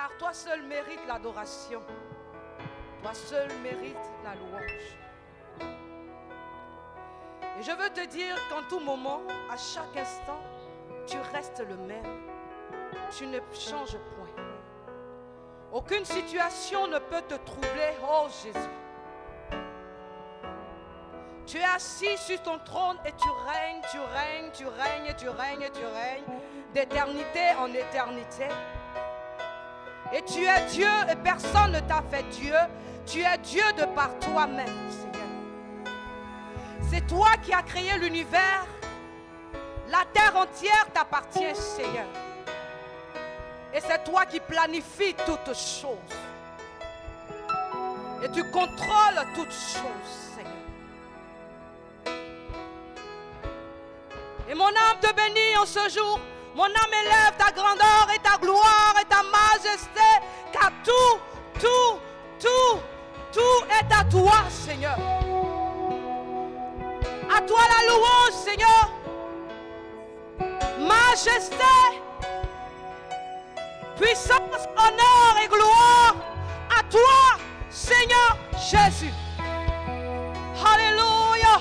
car toi seul mérites l'adoration. Toi seul mérites la louange. Et je veux te dire qu'en tout moment, à chaque instant, tu restes le même. Tu ne changes point. Aucune situation ne peut te troubler, oh Jésus. Tu es assis sur ton trône et tu règnes, tu règnes, tu règnes, tu règnes, tu règnes, d'éternité en éternité. Et tu es Dieu et personne ne t'a fait Dieu. Tu es Dieu de par toi-même, Seigneur. C'est toi qui as créé l'univers. La terre entière t'appartient, Seigneur. Et c'est toi qui planifies toutes choses. Et tu contrôles toutes choses, Seigneur. Et mon âme te bénit en ce jour. Mon âme élève ta grandeur et ta gloire et ta majesté. Car tout est à toi, Seigneur. À toi la louange, Seigneur. Majesté, puissance, honneur et gloire à toi, Seigneur Jésus. Alléluia.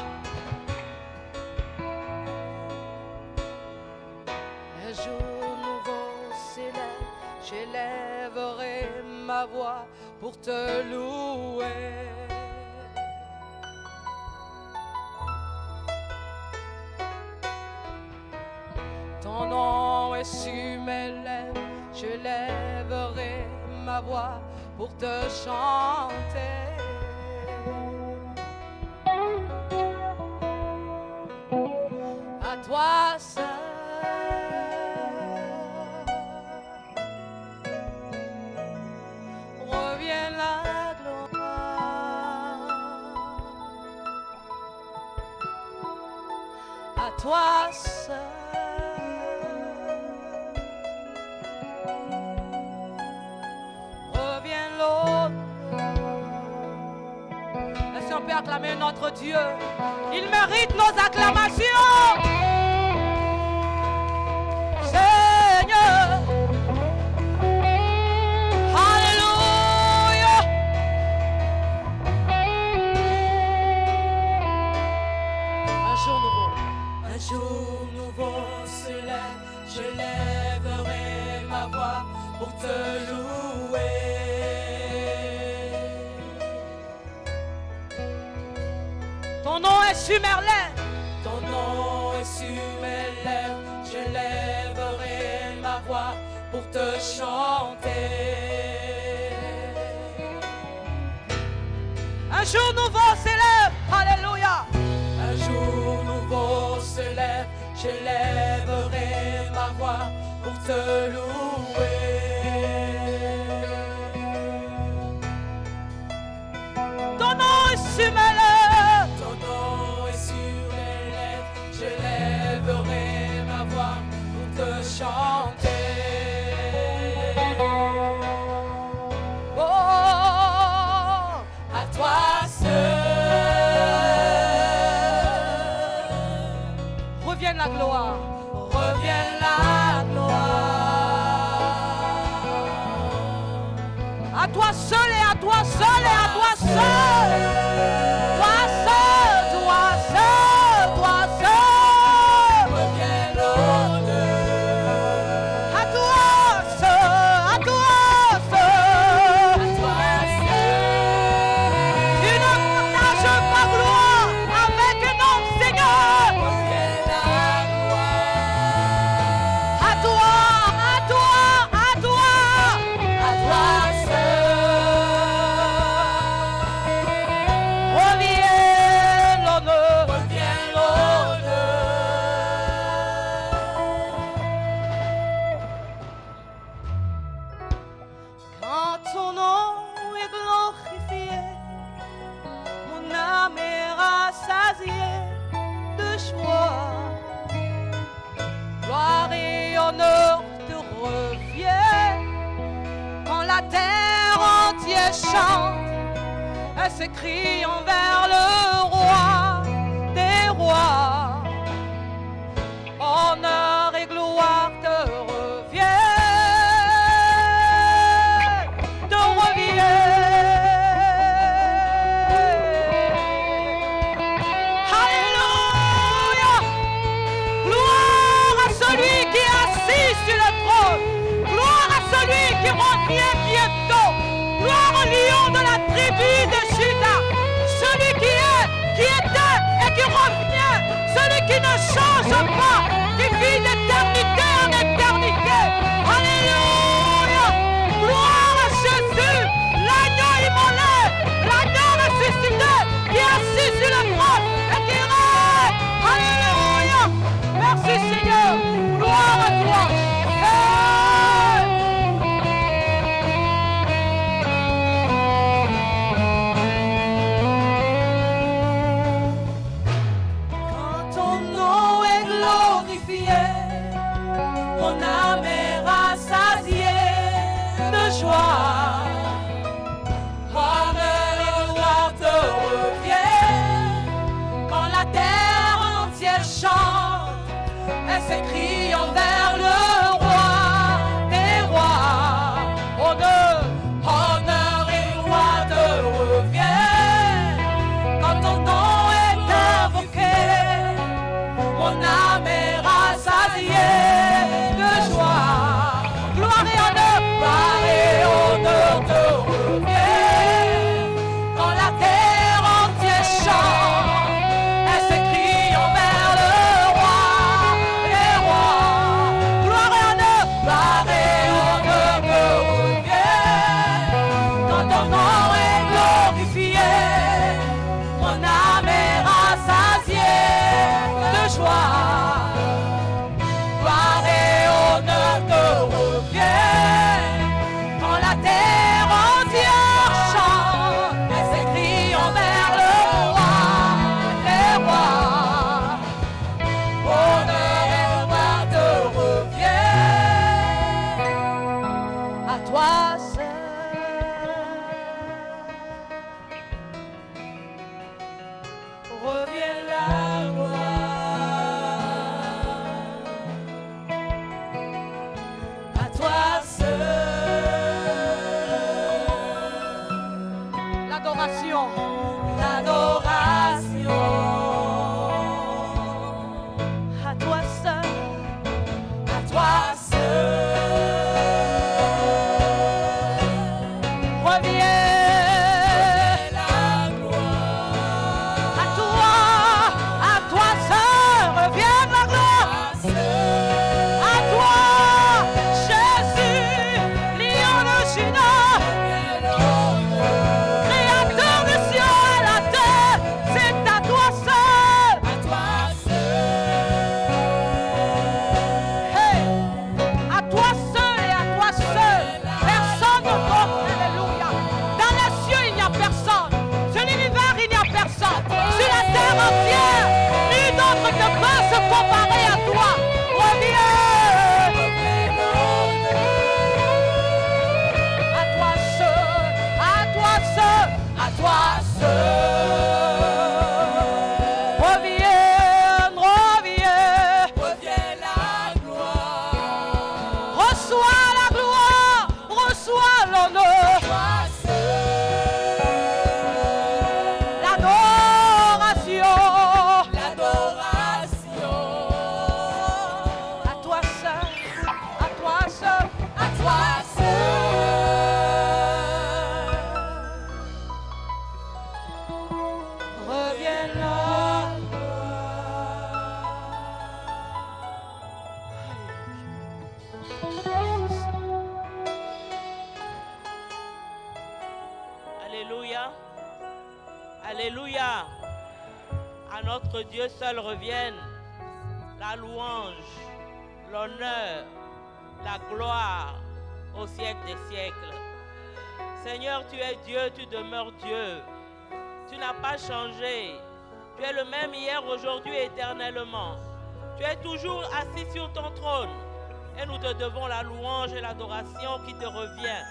Un jour nouveau s'élève, j'élèverai ma voix pour te louer. Ton nom est sur mes lèvres, je lèverai ma voix pour te chanter. À toi seul revient la gloire. À toi seul on peut acclamer notre Dieu. Il mérite nos acclamations. Seigneur. Alléluia. Un jour nouveau se lève, je lèverai ma voix pour te louer. Ton nom est sur mes lèvres. Ton nom est sur mes lèvres. Je lèverai ma voix pour te chanter. Un jour nouveau s'élève. Alléluia. Un jour nouveau se lève. Je lèverai ma voix pour te louer. Ton nom est sur mes lèvres. Chanter. Oh, à toi seul revienne la gloire, revienne la gloire. À toi seul et à toi seul et à toi seul. Chante, elle s'écrie envers le roi des rois. Honneur et gloire te reviennent. change pas, qui vit d'éternité en éternité. Alléluia. Gloire à Jésus, l'agneau immolé, l'agneau ressuscité, qui est assis sur le trône et qui règne. Alléluia. Merci Seigneur. Gloire à toi. Quand ton nom est glorifié, mon âme est rassasiée de joie. Honneur et gloire te reviennent quand la terre entière chante et s'écrie envers le roi des rois. Honneur et gloire te reviennent quand ton nom est invoqué. Mon âme est rassasiée de joie. Gloire et honneur te reviennent quand la terre entière chante et s'écrie envers le roi des rois. Gloire et honneur te reviennent quand ton nom est glorifié. Mon âme est rassasiée de joie. Gloire et honneur te reviennent quand la terre entière chante et s'écrie envers le roi des rois. Honneur et gloire te reviennent à toi seul. Revient la gloire à toi seul. L'adoration, à toi seul, à toi seul. Reviens la gloire à toi seul, reviens la gloire à toi, Jésus, lion de Juda, créateur du ciel et la terre, c'est à toi seul. Hey, à toi seul et à toi seul, personne d'autre, alléluia. Dans les cieux il n'y a personne, sur l'univers il n'y a personne, sur la terre entière, nul d'autre ne peut se comparer à toi. Reviens. À toi seul, à toi seul, à toi seul. Reviens, reviens la gloire. Reçois la gloire, reçois l'honneur. L'adoration. À toi seul, à toi seul, à toi seul. Reviens la Alléluia. Alléluia. À notre Dieu seul revienne la louange, l'honneur, la gloire au siècle des siècles. Seigneur, tu es Dieu, tu demeures Dieu. Tu n'as pas changé. Tu es le même hier, aujourd'hui et éternellement. Tu es toujours assis sur ton trône. Et nous te devons la louange et l'adoration qui te revient.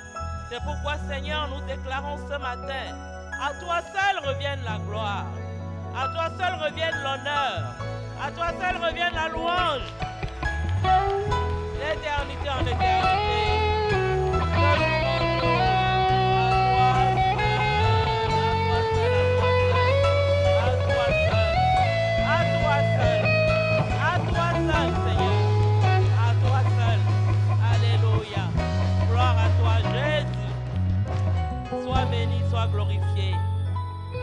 C'est pourquoi, Seigneur, nous déclarons ce matin, à toi seul revienne la gloire. À toi seul revienne l'honneur. À toi seul revienne la louange. L'éternité en éternité. Glorifié.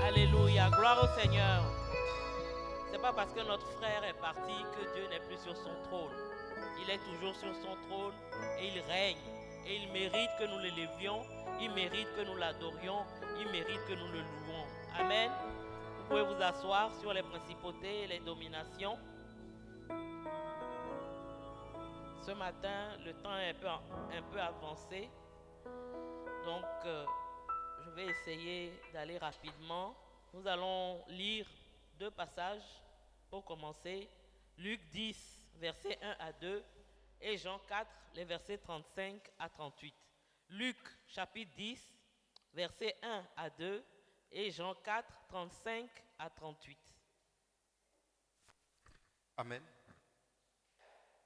Alléluia. Gloire au Seigneur. Ce n'est pas parce que notre frère est parti que Dieu n'est plus sur son trône. Il est toujours sur son trône et il règne. Et il mérite que nous l'élevions, il mérite que nous l'adorions, il mérite que nous le louons. Amen. Vous pouvez vous asseoir sur les principautés et les dominations. Ce matin, le temps est un peu avancé. Donc, je vais essayer d'aller rapidement. Nous allons lire 2 passages pour commencer. Luc 10, versets 1 à 2 et Jean 4, les versets 35 à 38. Luc chapitre 10, versets 1 à 2 et Jean 4, 35 à 38. Amen.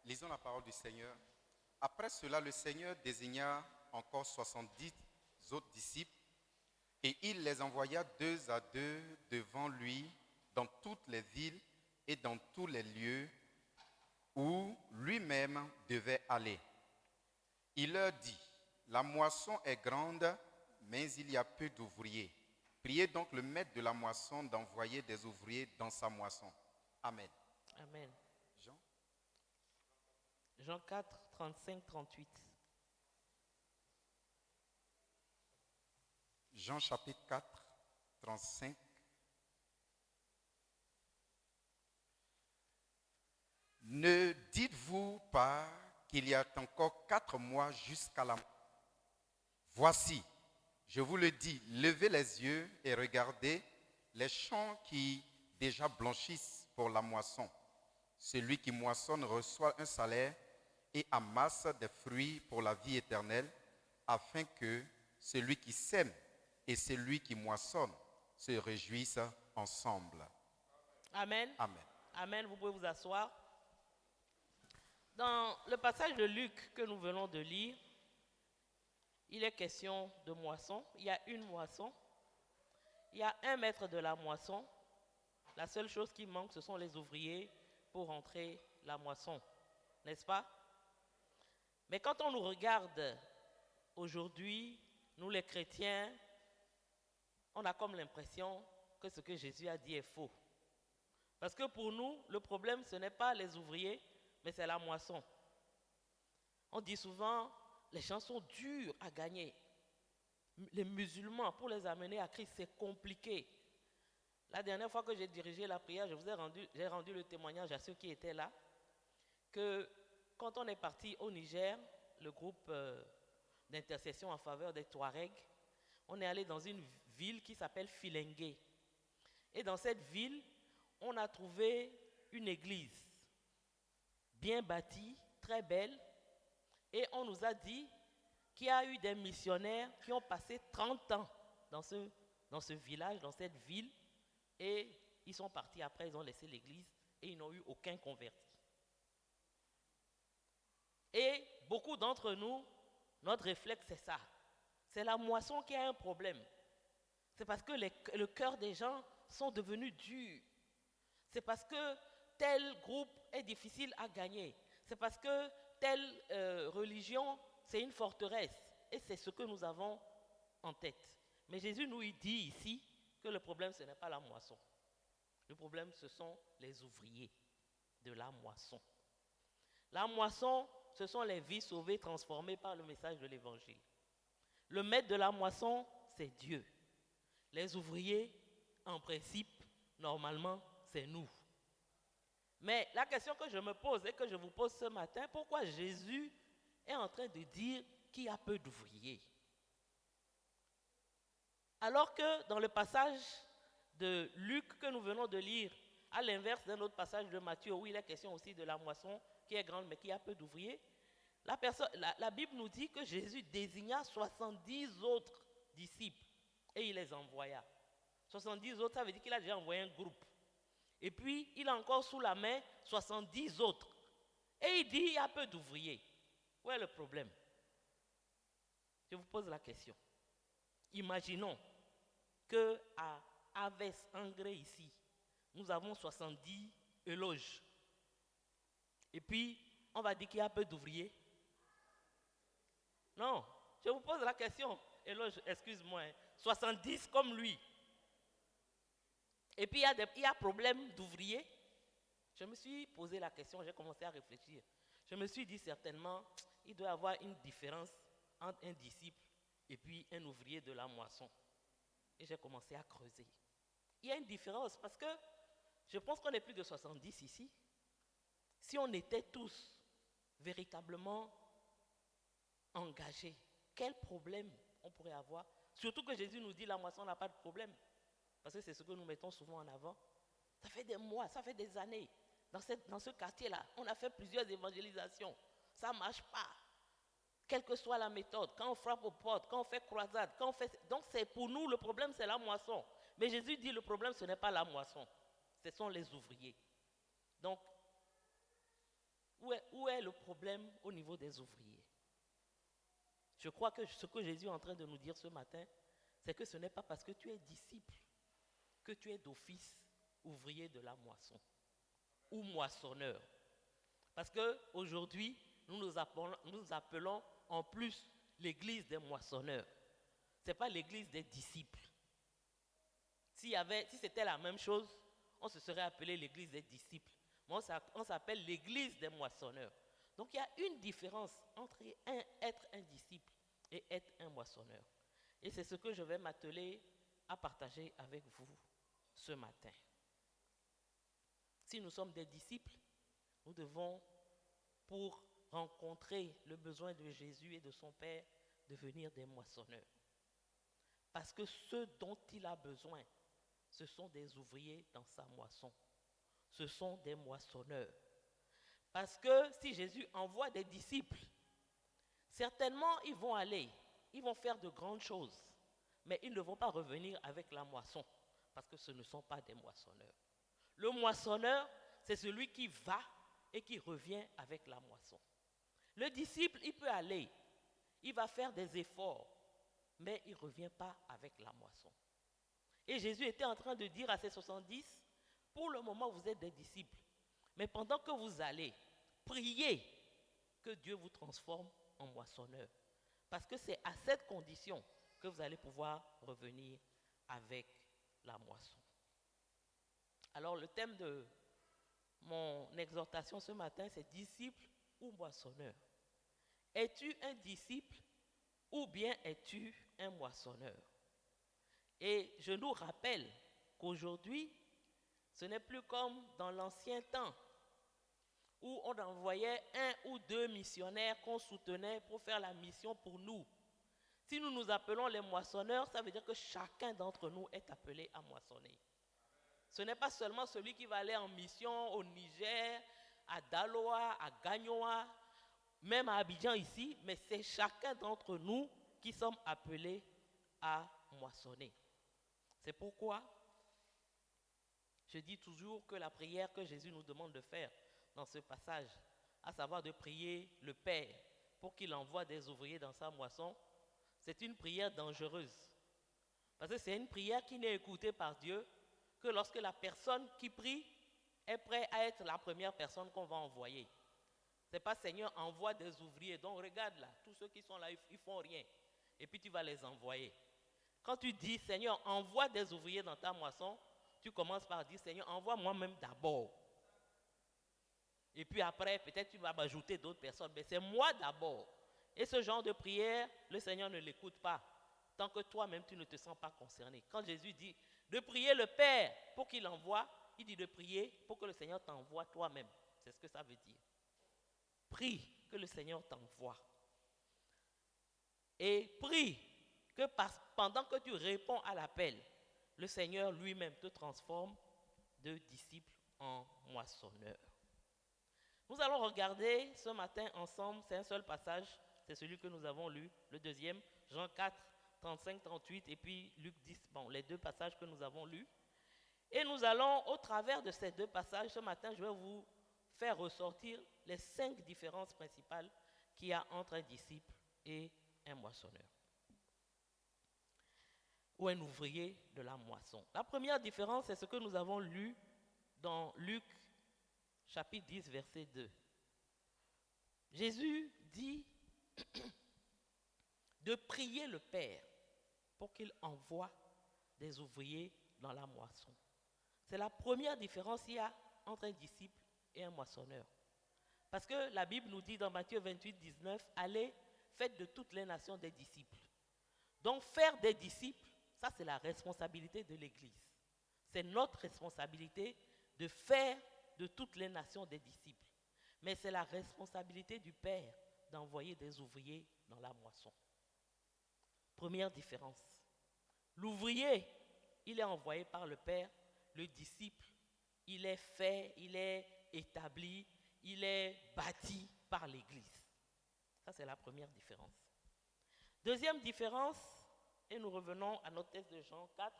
Lisons la parole du Seigneur. Après cela, le Seigneur désigna encore 70 autres disciples et il les envoya 2 à 2 devant lui dans toutes les villes et dans tous les lieux où lui-même devait aller. Il leur dit, la moisson est grande, mais il y a peu d'ouvriers. Priez donc le maître de la moisson d'envoyer des ouvriers dans sa moisson. Amen. Amen. Jean? Jean 4, 35, 38. Jean chapitre 4, 35. Ne dites-vous pas qu'il y a encore 4 mois jusqu'à la mort? Voici, je vous le dis, levez les yeux et regardez les champs qui déjà blanchissent pour la moisson. Celui qui moissonne reçoit un salaire et amasse des fruits pour la vie éternelle, afin que celui qui sème et celui qui moissonne se réjouissent ensemble. Amen. Amen. Amen. Vous pouvez vous asseoir. Dans le passage de Luc que nous venons de lire, il est question de moisson. Il y a une moisson. Il y a un maître de la moisson. La seule chose qui manque, ce sont les ouvriers pour rentrer la moisson. N'est-ce pas? Mais quand on nous regarde aujourd'hui, nous les chrétiens, on a comme l'impression que ce que Jésus a dit est faux. Parce que pour nous, le problème, ce n'est pas les ouvriers, mais c'est la moisson. On dit souvent, les gens sont durs à gagner. Les musulmans, pour les amener à Christ, c'est compliqué. La dernière fois que j'ai dirigé la prière, j'ai rendu le témoignage à ceux qui étaient là, que quand on est parti au Niger, le groupe d'intercession en faveur des Touaregs, on est allé dans une ville qui s'appelle Filengue. Et dans cette ville, on a trouvé une église bien bâtie, très belle, et on nous a dit qu'il y a eu des missionnaires qui ont passé 30 ans dans ce village, dans cette ville, et ils sont partis après, ils ont laissé l'église, et ils n'ont eu aucun converti. Et beaucoup d'entre nous, notre réflexe, c'est ça. C'est la moisson qui a un problème. C'est parce que le cœur des gens sont devenus durs. C'est parce que tel groupe est difficile à gagner. C'est parce que telle religion, c'est une forteresse. Et c'est ce que nous avons en tête. Mais Jésus nous dit ici que le problème, ce n'est pas la moisson. Le problème, ce sont les ouvriers de la moisson. La moisson, ce sont les vies sauvées, transformées par le message de l'Évangile. Le maître de la moisson, c'est Dieu. Les ouvriers, en principe, normalement, c'est nous. Mais la question que je me pose et que je vous pose ce matin, pourquoi Jésus est en train de dire qu'il y a peu d'ouvriers? Alors que dans le passage de Luc que nous venons de lire, à l'inverse d'un autre passage de Matthieu, où il est question aussi de la moisson qui est grande mais qui a peu d'ouvriers, la Bible nous dit que Jésus désigna 70 autres disciples et il les envoya. 70 autres, ça veut dire qu'il a déjà envoyé un groupe. Et puis, il a encore sous la main 70 autres. Et il dit, il y a peu d'ouvriers. Où est le problème? Je vous pose la question. Imaginons qu'à Aves Angré ici, nous avons 70 éloges. Et puis, on va dire qu'il y a peu d'ouvriers. Non, je vous pose la question. Éloge, excuse-moi, 70 comme lui. Et puis il y a problème d'ouvriers. Je me suis posé la question, j'ai commencé à réfléchir. Je me suis dit certainement, il doit y avoir une différence entre un disciple et puis un ouvrier de la moisson. Et j'ai commencé à creuser. Il y a une différence parce que je pense qu'on est plus de 70 ici. Si on était tous véritablement engagés, quel problème on pourrait avoir? Surtout que Jésus nous dit la moisson n'a pas de problème. Parce que c'est ce que nous mettons souvent en avant. Ça fait des mois, ça fait des années. Dans ce quartier-là, on a fait plusieurs évangélisations. Ça ne marche pas. Quelle que soit la méthode, quand on frappe aux portes, quand on fait croisade, quand on fait... Donc c'est pour nous, le problème c'est la moisson. Mais Jésus dit le problème ce n'est pas la moisson, ce sont les ouvriers. Donc, où est le problème au niveau des ouvriers? Je crois que ce que Jésus est en train de nous dire ce matin, c'est que ce n'est pas parce que tu es disciple que tu es d'office ouvrier de la moisson ou moissonneur. Parce qu'aujourd'hui, nous appelons en plus l'église des moissonneurs. Ce n'est pas l'église des disciples. Si c'était la même chose, on se serait appelé l'église des disciples. Mais on s'appelle l'église des moissonneurs. Donc il y a une différence entre être un disciple et être un moissonneur. Et c'est ce que je vais m'atteler à partager avec vous ce matin. Si nous sommes des disciples, nous devons, pour rencontrer le besoin de Jésus et de son Père, devenir des moissonneurs. Parce que ce dont il a besoin, ce sont des ouvriers dans sa moisson. Ce sont des moissonneurs. Parce que si Jésus envoie des disciples, certainement ils vont aller, ils vont faire de grandes choses, mais ils ne vont pas revenir avec la moisson, parce que ce ne sont pas des moissonneurs. Le moissonneur, c'est celui qui va et qui revient avec la moisson. Le disciple, il peut aller, il va faire des efforts, mais il ne revient pas avec la moisson. Et Jésus était en train de dire à ses 70, pour le moment vous êtes des disciples, mais pendant que vous allez, priez que Dieu vous transforme en moissonneur. Parce que c'est à cette condition que vous allez pouvoir revenir avec la moisson. Alors le thème de mon exhortation ce matin, c'est disciple ou moissonneur. Es-tu un disciple ou bien es-tu un moissonneur? Et je nous rappelle qu'aujourd'hui, ce n'est plus comme dans l'ancien temps où on envoyait 1 ou 2 missionnaires qu'on soutenait pour faire la mission pour nous. Si nous nous appelons les moissonneurs, ça veut dire que chacun d'entre nous est appelé à moissonner. Ce n'est pas seulement celui qui va aller en mission au Niger, à Daloa, à Gagnoa, même à Abidjan ici, mais c'est chacun d'entre nous qui sommes appelés à moissonner. C'est pourquoi je dis toujours que la prière que Jésus nous demande de faire dans ce passage, à savoir de prier le Père pour qu'il envoie des ouvriers dans sa moisson, c'est une prière dangereuse. Parce que c'est une prière qui n'est écoutée par Dieu que lorsque la personne qui prie est prête à être la première personne qu'on va envoyer. Ce n'est pas Seigneur, envoie des ouvriers. Donc regarde là, tous ceux qui sont là, ils ne font rien. Et puis tu vas les envoyer. Quand tu dis Seigneur, envoie des ouvriers dans ta moisson, tu commences par dire Seigneur, envoie moi-même d'abord. Et puis après, peut-être tu vas m'ajouter d'autres personnes, mais c'est moi d'abord. Et ce genre de prière, le Seigneur ne l'écoute pas, tant que toi-même tu ne te sens pas concerné. Quand Jésus dit de prier le Père pour qu'il envoie, il dit de prier pour que le Seigneur t'envoie toi-même. C'est ce que ça veut dire. Prie que le Seigneur t'envoie. Et prie que pendant que tu réponds à l'appel, le Seigneur lui-même te transforme de disciple en moissonneur. Nous allons regarder ce matin ensemble, c'est un seul passage, c'est celui que nous avons lu, le deuxième, Jean 4, 35, 38, et puis Luc 10, bon, les deux passages que nous avons lus. Et nous allons, au travers de ces deux passages, ce matin, je vais vous faire ressortir les 5 différences principales qu'il y a entre un disciple et un moissonneur. Ou un ouvrier de la moisson. La première différence, c'est ce que nous avons lu dans Luc, chapitre 10, verset 2. Jésus dit de prier le Père pour qu'il envoie des ouvriers dans la moisson. C'est la première différence qu'il y a entre un disciple et un moissonneur. Parce que la Bible nous dit dans Matthieu 28, 19, allez, faites de toutes les nations des disciples. Donc faire des disciples, ça c'est la responsabilité de l'Église. C'est notre responsabilité de faire de toutes les nations des disciples. Mais c'est la responsabilité du Père d'envoyer des ouvriers dans la moisson. Première différence. L'ouvrier, il est envoyé par le Père. Le disciple, il est fait, il est établi, il est bâti par l'Église. Ça, c'est la première différence. Deuxième différence, et nous revenons à notre texte de Jean 4,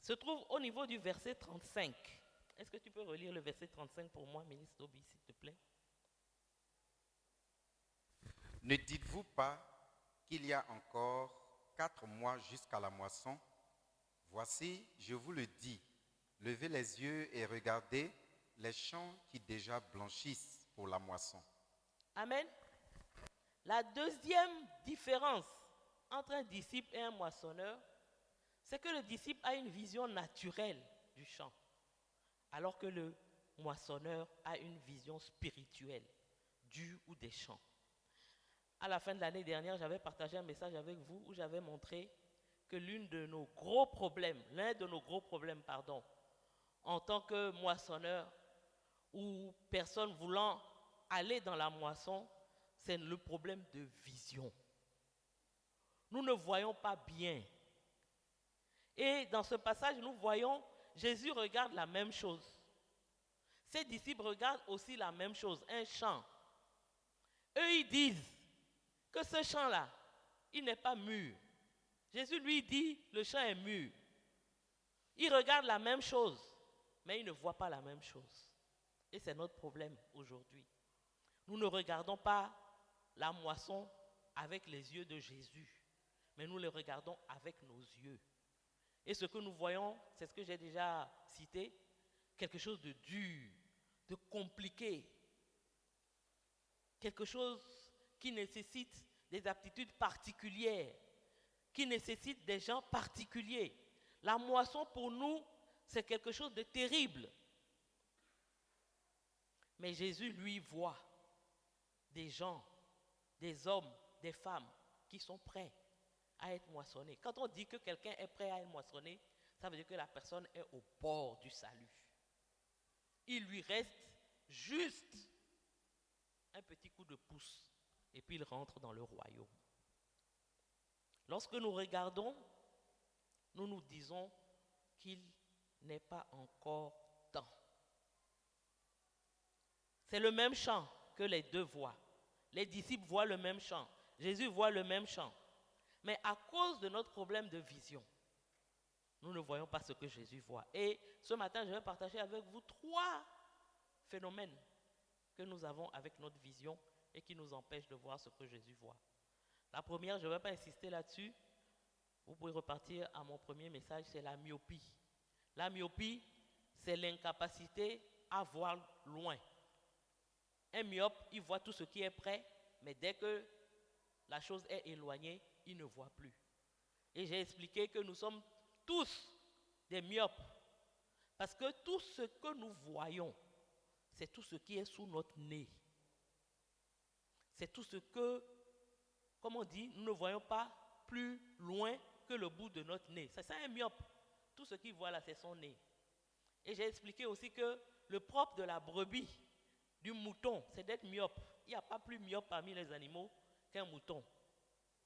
se trouve au niveau du verset 35. Est-ce que tu peux relire le verset 35 pour moi, ministre Obi, s'il te plaît? Ne dites-vous pas qu'il y a encore 4 mois jusqu'à la moisson? Voici, je vous le dis, levez les yeux et regardez les champs qui déjà blanchissent pour la moisson. Amen. La deuxième différence entre un disciple et un moissonneur, c'est que le disciple a une vision naturelle du champ, alors que le moissonneur a une vision spirituelle du ou des champs. À la fin de l'année dernière, j'avais partagé un message avec vous où j'avais montré que l'un de nos gros problèmes, en tant que moissonneur ou personne voulant aller dans la moisson, c'est le problème de vision. Nous ne voyons pas bien. Et dans ce passage, nous voyons, Jésus regarde la même chose. Ses disciples regardent aussi la même chose, un champ. Eux, ils disent que ce champ-là, il n'est pas mûr. Jésus lui dit, le champ est mûr. Ils regardent la même chose, mais ils ne voient pas la même chose. Et c'est notre problème aujourd'hui. Nous ne regardons pas la moisson avec les yeux de Jésus, mais nous le regardons avec nos yeux. Et ce que nous voyons, c'est ce que j'ai déjà cité, quelque chose de dur, de compliqué, quelque chose qui nécessite des aptitudes particulières, qui nécessite des gens particuliers. La moisson pour nous, c'est quelque chose de terrible. Mais Jésus, lui, voit des gens, des hommes, des femmes qui sont prêts à être moissonnés. Quand on dit que quelqu'un est prêt à être moissonné, ça veut dire que la personne est au bord du salut. Il lui reste juste un petit coup de pouce et puis il rentre dans le royaume. Lorsque nous regardons, nous nous disons qu'il n'est pas encore temps. C'est le même champ que les deux voient. Les disciples voient le même champ. Jésus voit le même champ. Mais à cause de notre problème de vision, nous ne voyons pas ce que Jésus voit. Et ce matin, je vais partager avec vous 3 phénomènes que nous avons avec notre vision et qui nous empêchent de voir ce que Jésus voit. La première, je ne vais pas insister là-dessus. Vous pouvez repartir à mon premier message, c'est la myopie. La myopie, c'est l'incapacité à voir loin. Un myope, il voit tout ce qui est près, mais dès que la chose est éloignée, il ne voit plus. Et j'ai expliqué que nous sommes tous des myopes. Parce que tout ce que nous voyons, c'est tout ce qui est sous notre nez. C'est tout ce que, comme on dit, nous ne voyons pas plus loin que le bout de notre nez. C'est ça un myope. Tout ce qu'il voit là, c'est son nez. Et j'ai expliqué aussi que le propre de la brebis, du mouton, c'est d'être myope. Il n'y a pas plus myope parmi les animaux qu'un mouton.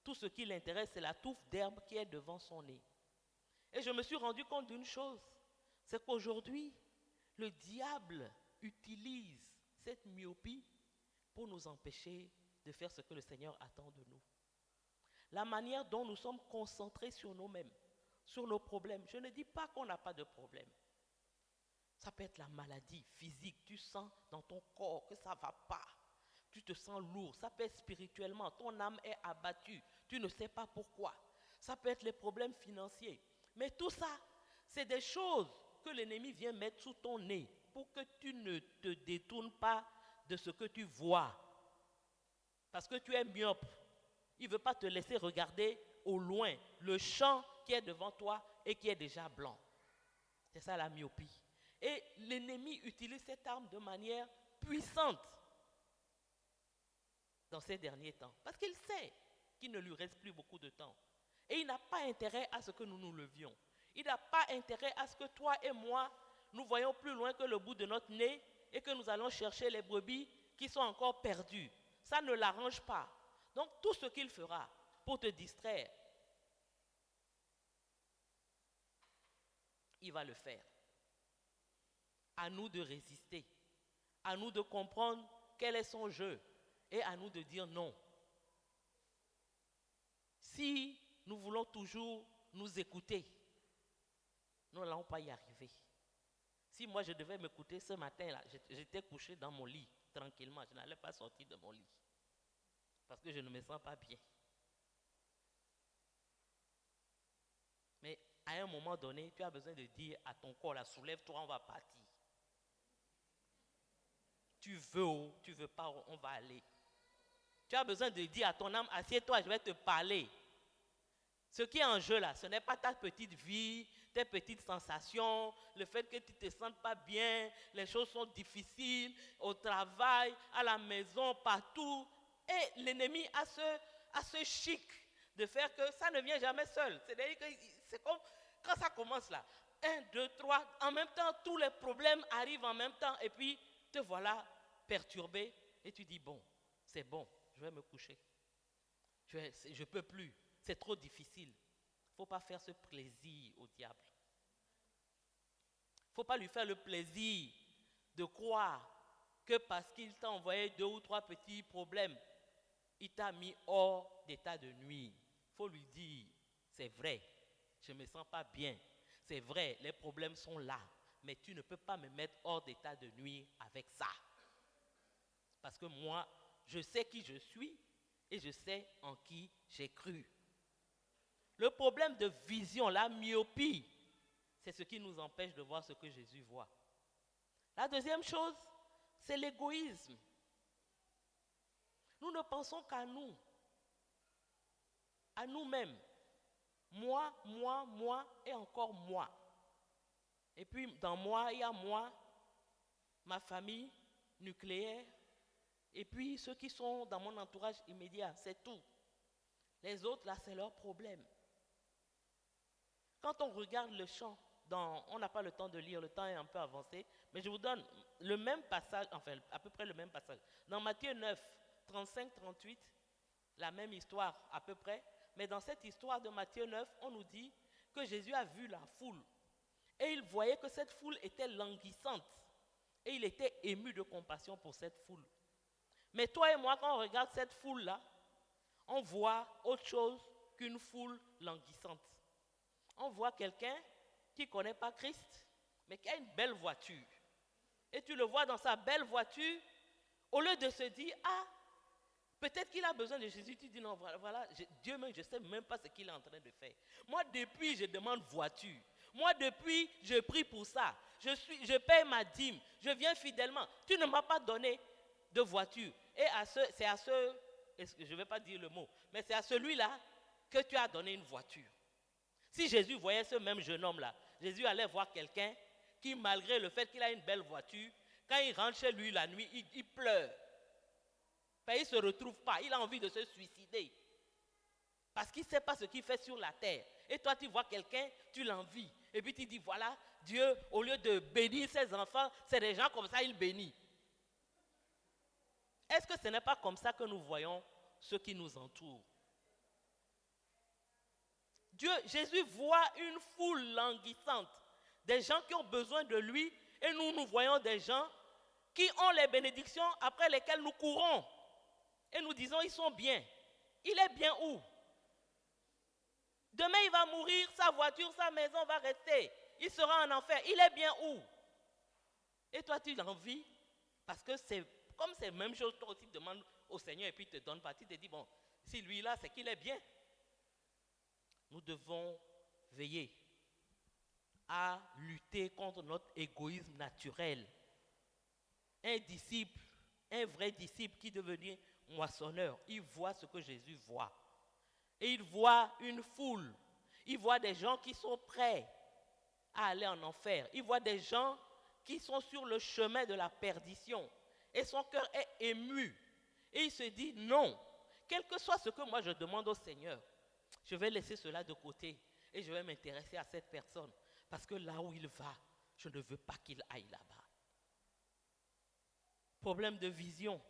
Tout ce qui l'intéresse, c'est la touffe d'herbe qui est devant son nez. Et je me suis rendu compte d'une chose, c'est qu'aujourd'hui, le diable utilise cette myopie pour nous empêcher de faire ce que le Seigneur attend de nous. La manière dont nous sommes concentrés sur nous-mêmes, sur nos problèmes. Je ne dis pas qu'on n'a pas de problème. Ça peut être la maladie physique, tu sens dans ton corps que ça ne va pas. Tu te sens lourd, ça peut être spirituellement, ton âme est abattue, tu ne sais pas pourquoi. Ça peut être les problèmes financiers. Mais tout ça, c'est des choses que l'ennemi vient mettre sous ton nez pour que tu ne te détournes pas de ce que tu vois. Parce que tu es myope. Il ne veut pas te laisser regarder au loin le champ qui est devant toi et qui est déjà blanc. C'est ça la myopie. Et l'ennemi utilise cette arme de manière puissante dans ces derniers temps. Parce qu'il sait qu'il ne lui reste plus beaucoup de temps. Et il n'a pas intérêt à ce que nous nous levions. Il n'a pas intérêt à ce que toi et moi, nous voyons plus loin que le bout de notre nez et que nous allons chercher les brebis qui sont encore perdues. Ça ne l'arrange pas. Donc tout ce qu'il fera pour te distraire, il va le faire. À nous de résister, à nous de comprendre quel est son jeu et à nous de dire non. Si nous voulons toujours nous écouter, nous n'allons pas y arriver. Si moi je devais m'écouter ce matin-là, j'étais couché dans mon lit tranquillement, je n'allais pas sortir de mon lit parce que je ne me sens pas bien. Mais à un moment donné, tu as besoin de dire à ton corps, là, soulève-toi, on va partir. Tu veux ou tu ne veux pas, on va aller. Tu as besoin de dire à ton âme, assieds-toi, je vais te parler. Ce qui est en jeu là, ce n'est pas ta petite vie, tes petites sensations, le fait que tu ne te sentes pas bien, les choses sont difficiles, au travail, à la maison, partout. Et l'ennemi a ce chic de faire que ça ne vient jamais seul. C'est-à-dire que c'est comme quand ça commence là, 1, 2, 3, en même temps, tous les problèmes arrivent en même temps et puis te voilà perturbé et tu dis bon, c'est bon, je vais me coucher. Je ne peux plus, c'est trop difficile. Il ne faut pas faire ce plaisir au diable. Il ne faut pas lui faire le plaisir de croire que parce qu'il t'a envoyé 2 ou 3 petits problèmes, il t'a mis hors d'état de nuire. Il faut lui dire, c'est vrai, je ne me sens pas bien. C'est vrai, les problèmes sont là. Mais tu ne peux pas me mettre hors d'état de nuire avec ça. Parce que moi, je sais qui je suis et je sais en qui j'ai cru. Le problème de vision, la myopie, c'est ce qui nous empêche de voir ce que Jésus voit. La deuxième chose, c'est l'égoïsme. Nous ne pensons qu'à nous, à nous-mêmes. Moi, moi, moi et encore moi. Et puis dans moi, il y a moi, ma famille nucléaire, et puis ceux qui sont dans mon entourage immédiat, c'est tout. Les autres, là, c'est leur problème. Quand on regarde le chant, on n'a pas le temps de lire, le temps est un peu avancé, mais je vous donne le même passage, enfin à peu près le même passage. Dans Matthieu 9, 35-38, la même histoire à peu près, mais dans cette histoire de Matthieu 9, on nous dit que Jésus a vu la foule et il voyait que cette foule était languissante et il était ému de compassion pour cette foule. Mais toi et moi, quand on regarde cette foule-là, on voit autre chose qu'une foule languissante. On voit quelqu'un qui ne connaît pas Christ, mais qui a une belle voiture. Et tu le vois dans sa belle voiture, au lieu de se dire, ah, peut-être qu'il a besoin de Jésus, tu dis non, voilà, Dieu même, je ne sais même pas ce qu'il est en train de faire. Moi, depuis, je demande voiture. Moi, depuis, je prie pour ça. Je paye ma dîme, je viens fidèlement. Tu ne m'as pas donné de voiture. Et je ne vais pas dire le mot, mais c'est à celui-là que tu as donné une voiture. Si Jésus voyait ce même jeune homme-là, Jésus allait voir quelqu'un qui, malgré le fait qu'il a une belle voiture, quand il rentre chez lui la nuit, il pleure. Il ne se retrouve pas, il a envie de se suicider. Parce qu'il ne sait pas ce qu'il fait sur la terre. Et toi, tu vois quelqu'un, tu l'envies. Et puis tu dis, voilà, Dieu, au lieu de bénir ses enfants, c'est des gens comme ça, il bénit. Est-ce que ce n'est pas comme ça que nous voyons ceux qui nous entourent? Jésus voit une foule languissante, des gens qui ont besoin de lui, et nous voyons des gens qui ont les bénédictions après lesquelles nous courons. Et nous disons, ils sont bien. Il est bien où? Demain, il va mourir, sa voiture, sa maison va rester. Il sera en enfer. Il est bien où? Et toi, tu l'envies parce que c'est comme c'est la même chose, toi aussi, tu demandes au Seigneur et puis il ne te donne pas. Tu te dis, bon, si lui là, c'est qu'il est bien. Nous devons veiller à lutter contre notre égoïsme naturel. Un disciple, un vrai disciple qui devient moissonneur, il voit ce que Jésus voit. Et il voit une foule, il voit des gens qui sont prêts à aller en enfer. Il voit des gens qui sont sur le chemin de la perdition. Et son cœur est ému. Et il se dit non, quel que soit ce que moi je demande au Seigneur, je vais laisser cela de côté et je vais m'intéresser à cette personne. Parce que là où il va, je ne veux pas qu'il aille là-bas. Problème de vision.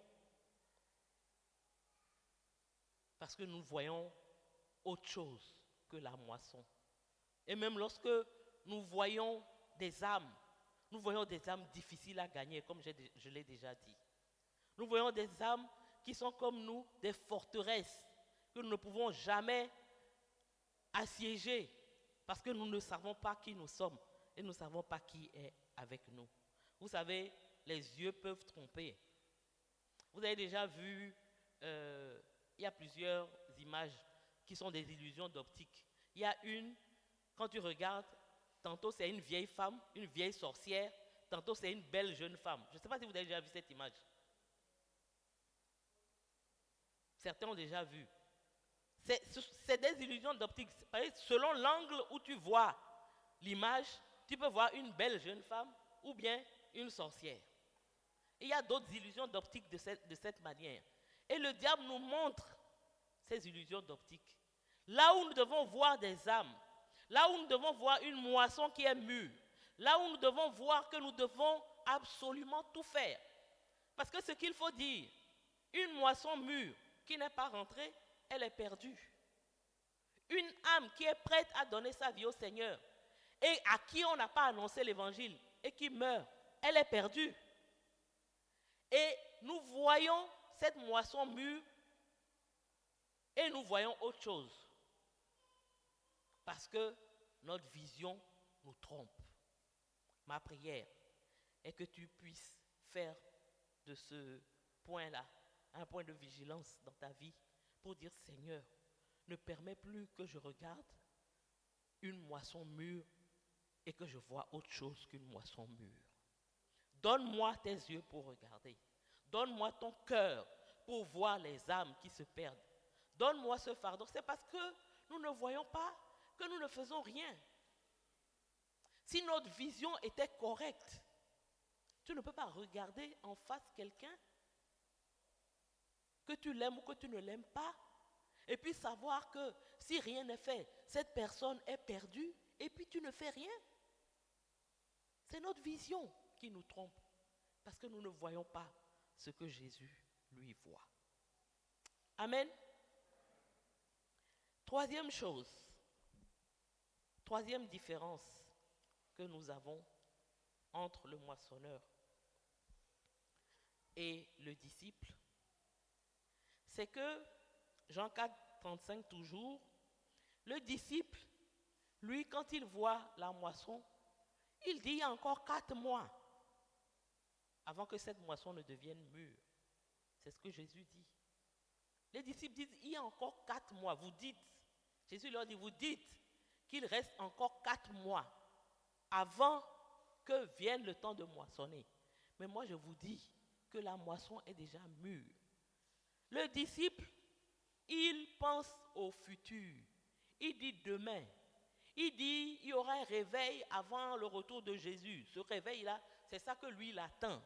Parce que nous voyons autre chose que la moisson. Et même lorsque nous voyons des âmes difficiles à gagner, comme je l'ai déjà dit. Nous voyons des âmes qui sont comme nous, des forteresses que nous ne pouvons jamais assiéger parce que nous ne savons pas qui nous sommes et nous ne savons pas qui est avec nous. Vous savez, les yeux peuvent tromper. Vous avez déjà vu, il y a plusieurs images qui sont des illusions d'optique. Il y a une, quand tu regardes, tantôt c'est une vieille femme, une vieille sorcière, tantôt c'est une belle jeune femme. Je ne sais pas si vous avez déjà vu cette image. Certains ont déjà vu. C'est des illusions d'optique. Selon l'angle où tu vois l'image, tu peux voir une belle jeune femme ou bien une sorcière. Et il y a d'autres illusions d'optique de cette manière. Et le diable nous montre ces illusions d'optique. Là où nous devons voir des âmes, là où nous devons voir une moisson qui est mûre, là où nous devons voir que nous devons absolument tout faire. Parce que ce qu'il faut dire, une moisson mûre qui n'est pas rentrée, elle est perdue. Une âme qui est prête à donner sa vie au Seigneur et à qui on n'a pas annoncé l'évangile et qui meurt, elle est perdue. Et nous voyons cette moisson mûre et nous voyons autre chose. Parce que notre vision nous trompe. Ma prière est que tu puisses faire de ce point-là un point de vigilance dans ta vie pour dire, Seigneur, ne permets plus que je regarde une moisson mûre et que je vois autre chose qu'une moisson mûre. Donne-moi tes yeux pour regarder. Donne-moi ton cœur pour voir les âmes qui se perdent. Donne-moi ce fardeau. C'est parce que nous ne voyons pas que nous ne faisons rien. Si notre vision était correcte, tu ne peux pas regarder en face quelqu'un, que tu l'aimes ou que tu ne l'aimes pas, et puis savoir que si rien n'est fait, cette personne est perdue, et puis tu ne fais rien. C'est notre vision qui nous trompe, parce que nous ne voyons pas ce que Jésus, lui, voit. Amen. Troisième chose, troisième différence que nous avons entre le moissonneur et le disciple, c'est que, Jean 4, 35 toujours, le disciple, lui, quand il voit la moisson, il dit, il y a encore 4 mois avant que cette moisson ne devienne mûre. C'est ce que Jésus dit. Les disciples disent, il y a encore 4 mois. Vous dites, Jésus leur dit, vous dites qu'il reste encore 4 mois avant que vienne le temps de moissonner. Mais moi, je vous dis que la moisson est déjà mûre. Le disciple, il pense au futur. Il dit demain. Il dit il y aura un réveil avant le retour de Jésus. Ce réveil-là, c'est ça que lui, il attend.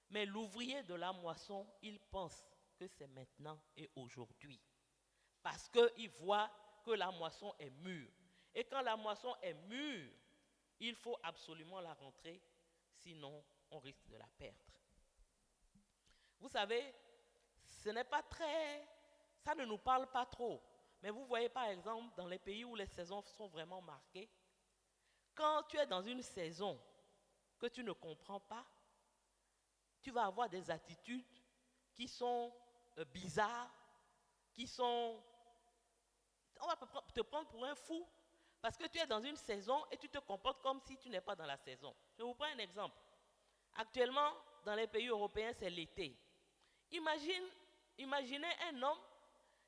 Mais l'ouvrier de la moisson, il pense que c'est maintenant et aujourd'hui. Parce qu'il voit que la moisson est mûre. Et quand la moisson est mûre, il faut absolument la rentrer, sinon on risque de la perdre. Vous savez, ce n'est pas très... Ça ne nous parle pas trop. Mais vous voyez par exemple, dans les pays où les saisons sont vraiment marquées, quand tu es dans une saison que tu ne comprends pas, tu vas avoir des attitudes qui sont bizarres, qui sont... On va te prendre pour un fou, parce que tu es dans une saison et tu te comportes comme si tu n'es pas dans la saison. Je vous prends un exemple. Actuellement, dans les pays européens, c'est l'été. Imaginez un homme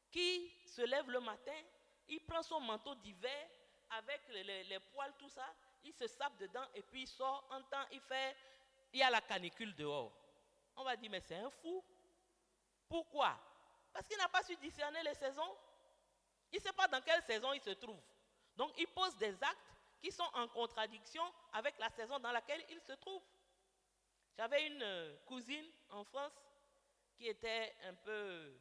qui se lève le matin, il prend son manteau d'hiver avec les poils, tout ça, il se sape dedans et puis il sort, en temps il y a la canicule dehors. On va dire, mais c'est un fou. Pourquoi? Parce qu'il n'a pas su discerner les saisons. Il ne sait pas dans quelle saison il se trouve. Donc il pose des actes qui sont en contradiction avec la saison dans laquelle ils se trouvent. J'avais une cousine en France qui était un peu...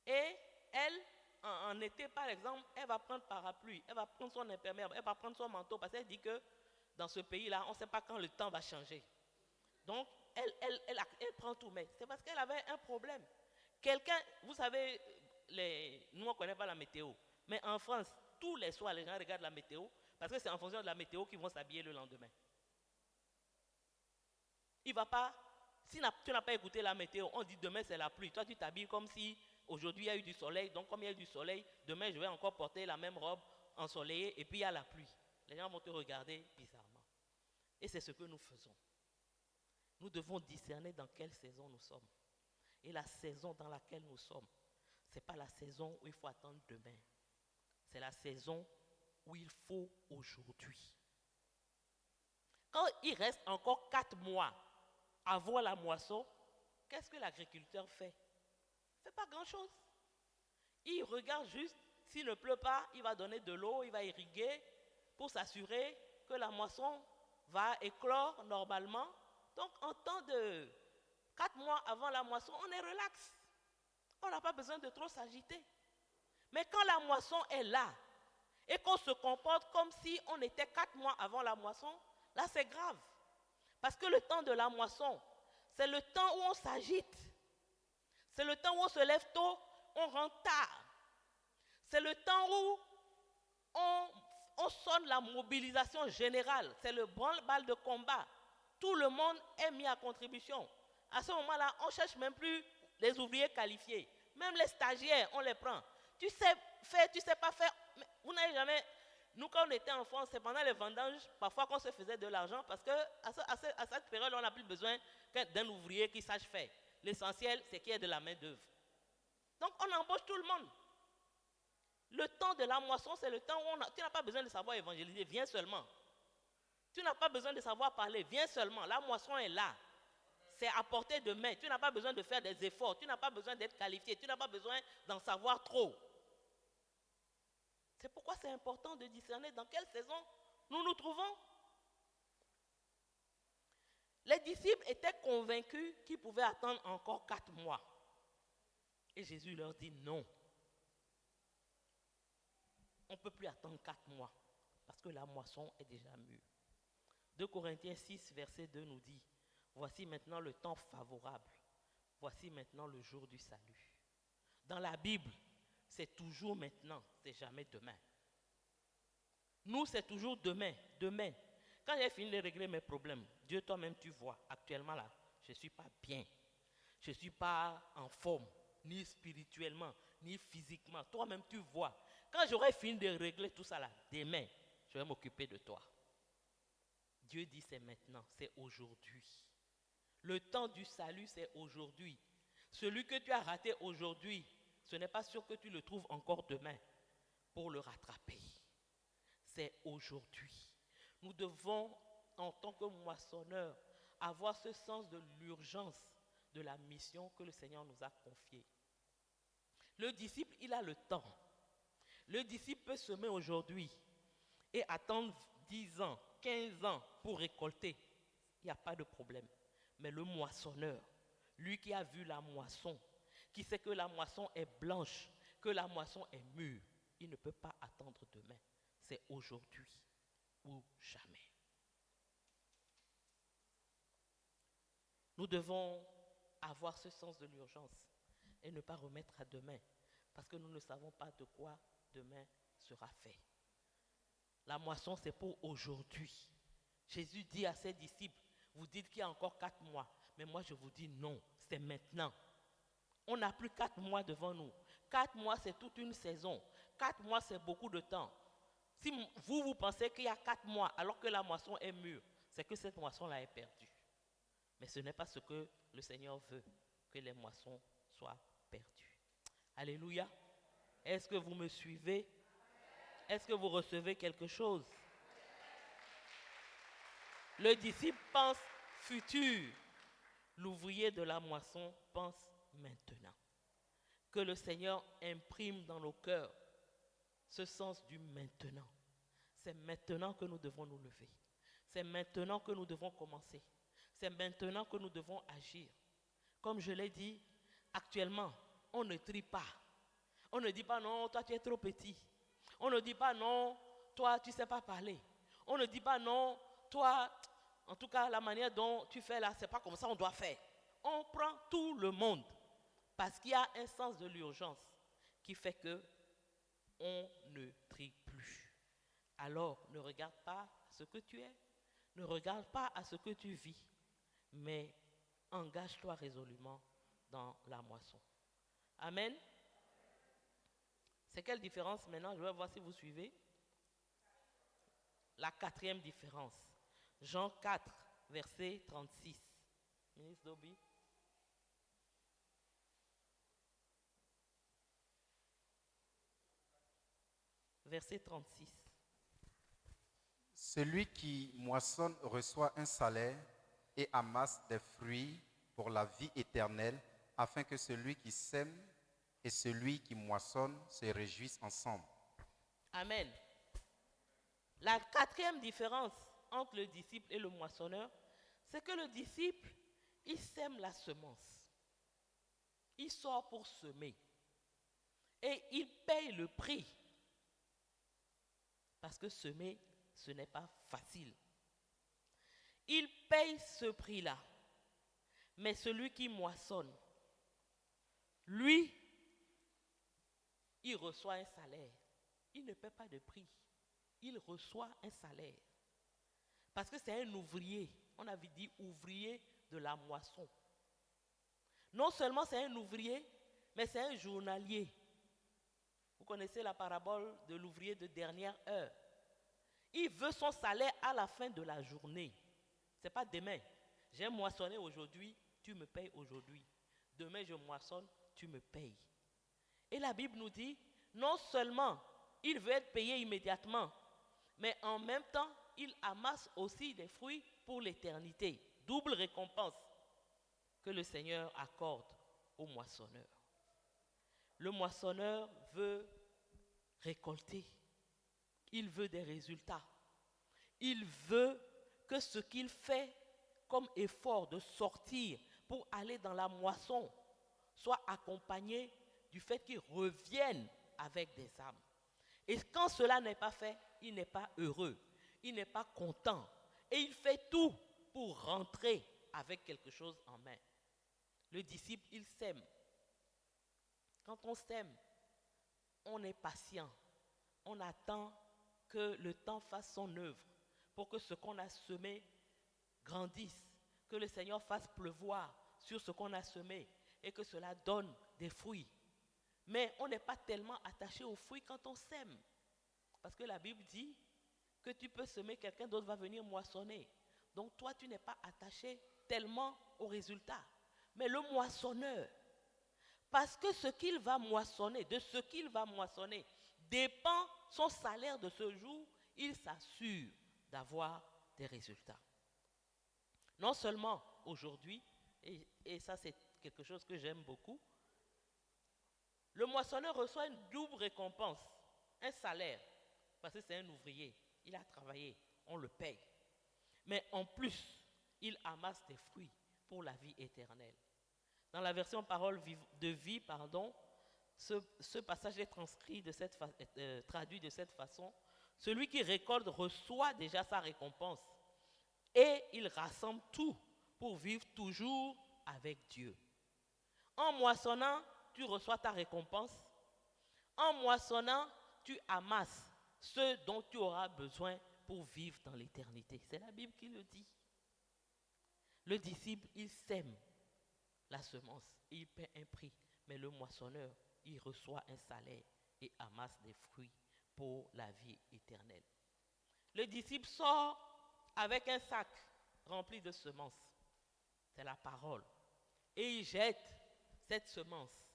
Et elle, en été par exemple, elle va prendre parapluie, elle va prendre son imperméable, elle va prendre son manteau parce qu'elle dit que dans ce pays-là, on ne sait pas quand le temps va changer. Donc, elle prend tout, mais c'est parce qu'elle avait un problème. Quelqu'un, vous savez, nous on ne connaît pas la météo, mais en France, tous les soirs, les gens regardent la météo parce que c'est en fonction de la météo qu'ils vont s'habiller le lendemain. Il va pas, si tu n'as pas écouté la météo, on dit demain c'est la pluie. Toi, tu t'habilles comme si aujourd'hui il y a eu du soleil, donc comme il y a eu du soleil, demain je vais encore porter la même robe ensoleillée et puis il y a la pluie. Les gens vont te regarder bizarrement. Et c'est ce que nous faisons. Nous devons discerner dans quelle saison nous sommes. Et la saison dans laquelle nous sommes, ce n'est pas la saison où il faut attendre demain. C'est la saison où il faut aujourd'hui. Quand il reste encore 4 mois avant la moisson, qu'est-ce que l'agriculteur fait? Il ne fait pas grand-chose. Il regarde juste, s'il ne pleut pas, il va donner de l'eau, il va irriguer pour s'assurer que la moisson va éclore normalement. Donc, en temps de 4 mois avant la moisson, on est relax. On n'a pas besoin de trop s'agiter. Mais quand la moisson est là et qu'on se comporte comme si on était 4 mois avant la moisson, là c'est grave. Parce que le temps de la moisson, c'est le temps où on s'agite. C'est le temps où on se lève tôt, on rentre tard. C'est le temps où on sonne la mobilisation générale. C'est le branle-bas de combat. Tout le monde est mis à contribution. À ce moment-là, on ne cherche même plus les ouvriers qualifiés. Même les stagiaires, on les prend. Tu sais faire, tu ne sais pas faire. Mais vous n'avez jamais... Nous, quand on était enfants, c'est pendant les vendanges, parfois qu'on se faisait de l'argent, parce qu'à cette période, on n'a plus besoin d'un ouvrier qui sache faire. L'essentiel, c'est qu'il y ait de la main-d'œuvre. Donc, on embauche tout le monde. Le temps de la moisson, c'est le temps où tu n'as pas besoin de savoir évangéliser, viens seulement. Tu n'as pas besoin de savoir parler, viens seulement. La moisson est là. C'est à portée de main. Tu n'as pas besoin de faire des efforts. Tu n'as pas besoin d'être qualifié. Tu n'as pas besoin d'en savoir trop. C'est pourquoi c'est important de discerner dans quelle saison nous nous trouvons. Les disciples étaient convaincus qu'ils pouvaient attendre encore 4 mois. Et Jésus leur dit non. On ne peut plus attendre 4 mois parce que la moisson est déjà mûre. 2 Corinthiens 6, verset 2 nous dit, voici maintenant le temps favorable. Voici maintenant le jour du salut. Dans la Bible, c'est toujours maintenant, c'est jamais demain. Nous, c'est toujours demain, demain. Quand j'ai fini de régler mes problèmes, Dieu, toi-même, tu vois, actuellement là, je ne suis pas bien. Je ne suis pas en forme, ni spirituellement, ni physiquement. Toi-même, tu vois. Quand j'aurai fini de régler tout ça là, demain, je vais m'occuper de toi. Dieu dit c'est maintenant, c'est aujourd'hui. Le temps du salut, c'est aujourd'hui. Celui que tu as raté aujourd'hui, ce n'est pas sûr que tu le trouves encore demain pour le rattraper. C'est aujourd'hui. Nous devons, en tant que moissonneurs, avoir ce sens de l'urgence de la mission que le Seigneur nous a confiée. Le disciple, il a le temps. Le disciple peut semer aujourd'hui et attendre 10 ans, 15 ans pour récolter. Il n'y a pas de problème. Mais le moissonneur, lui qui a vu la moisson, qui sait que la moisson est blanche, que la moisson est mûre, il ne peut pas attendre demain. C'est aujourd'hui ou jamais. Nous devons avoir ce sens de l'urgence et ne pas remettre à demain, parce que nous ne savons pas de quoi demain sera fait. La moisson, c'est pour aujourd'hui. Jésus dit à ses disciples, vous dites qu'il y a encore 4 mois, mais moi je vous dis non, c'est maintenant. On n'a plus 4 mois devant nous. 4 mois, c'est toute une saison. 4 mois, c'est beaucoup de temps. Si vous pensez qu'il y a 4 mois alors que la moisson est mûre, c'est que cette moisson-là est perdue. Mais ce n'est pas ce que le Seigneur veut, que les moissons soient perdues. Alléluia. Est-ce que vous me suivez? Est-ce que vous recevez quelque chose? Le disciple pense futur. L'ouvrier de la moisson pense maintenant. Que le Seigneur imprime dans nos cœurs ce sens du maintenant. c'est maintenant que nous devons nous lever. C'est maintenant que nous devons commencer. C'est maintenant que nous devons agir. Comme je l'ai dit, actuellement, on ne trie pas. On ne dit pas non, toi tu es trop petit. On ne dit pas non, toi tu ne sais pas parler. On ne dit pas non, toi, en tout cas la manière dont tu fais là, c'est pas comme ça on doit faire. On prend tout le monde parce qu'il y a un sens de l'urgence qui fait que on ne trie plus. Alors ne regarde pas ce que tu es, ne regarde pas à ce que tu vis, mais engage-toi résolument dans la moisson. Amen. C'est quelle différence maintenant? Je vais voir si vous suivez. La quatrième différence. Jean 4, verset 36. Ministre Dobi. Verset 36. Celui qui moissonne reçoit un salaire et amasse des fruits pour la vie éternelle, afin que celui qui sème et celui qui moissonne se réjouissent ensemble. Amen. La quatrième différence entre le disciple et le moissonneur, c'est que le disciple, il sème la semence. Il sort pour semer. Et il paye le prix. Parce que semer, ce n'est pas facile. Il paye ce prix-là. Mais celui qui moissonne, lui, il reçoit un salaire. Il ne paie pas de prix. Il reçoit un salaire. Parce que c'est un ouvrier. On avait dit ouvrier de la moisson. Non seulement c'est un ouvrier, mais c'est un journalier. Vous connaissez la parabole de l'ouvrier de dernière heure. Il veut son salaire à la fin de la journée. Ce n'est pas demain. J'ai moissonné aujourd'hui, tu me payes aujourd'hui. Demain, je moissonne, tu me payes. Et la Bible nous dit, non seulement il veut être payé immédiatement, mais en même temps, il amasse aussi des fruits pour l'éternité. Double récompense que le Seigneur accorde au moissonneur. Le moissonneur veut récolter. Il veut des résultats. Il veut que ce qu'il fait comme effort de sortir pour aller dans la moisson soit accompagné du fait qu'il revienne avec des âmes. Et quand cela n'est pas fait, il n'est pas heureux, il n'est pas content. Et il fait tout pour rentrer avec quelque chose en main. Le disciple, il sème. Quand on sème, on est patient. On attend que le temps fasse son œuvre pour que ce qu'on a semé grandisse, que le Seigneur fasse pleuvoir sur ce qu'on a semé et que cela donne des fruits. Mais on n'est pas tellement attaché aux fruits quand on sème. Parce que la Bible dit que tu peux semer, quelqu'un d'autre va venir moissonner. Donc toi, tu n'es pas attaché tellement aux résultats. Mais le moissonneur, parce que ce qu'il va moissonner, de ce qu'il va moissonner, dépend son salaire de ce jour, il s'assure d'avoir des résultats. Non seulement aujourd'hui, et ça c'est quelque chose que j'aime beaucoup, le moissonneur reçoit une double récompense, un salaire, parce que c'est un ouvrier, il a travaillé, on le paye. Mais en plus, il amasse des fruits pour la vie éternelle. Dans la version parole de vie, ce passage est traduit de cette façon. Celui qui récolte reçoit déjà sa récompense et il rassemble tout pour vivre toujours avec Dieu. En moissonnant, tu reçois ta récompense. En moissonnant, tu amasses ce dont tu auras besoin pour vivre dans l'éternité. C'est la Bible qui le dit. Le disciple, il sème la semence et il paie un prix. Mais le moissonneur, il reçoit un salaire et amasse des fruits pour la vie éternelle. Le disciple sort avec un sac rempli de semences. C'est la parole. Et il jette cette semence.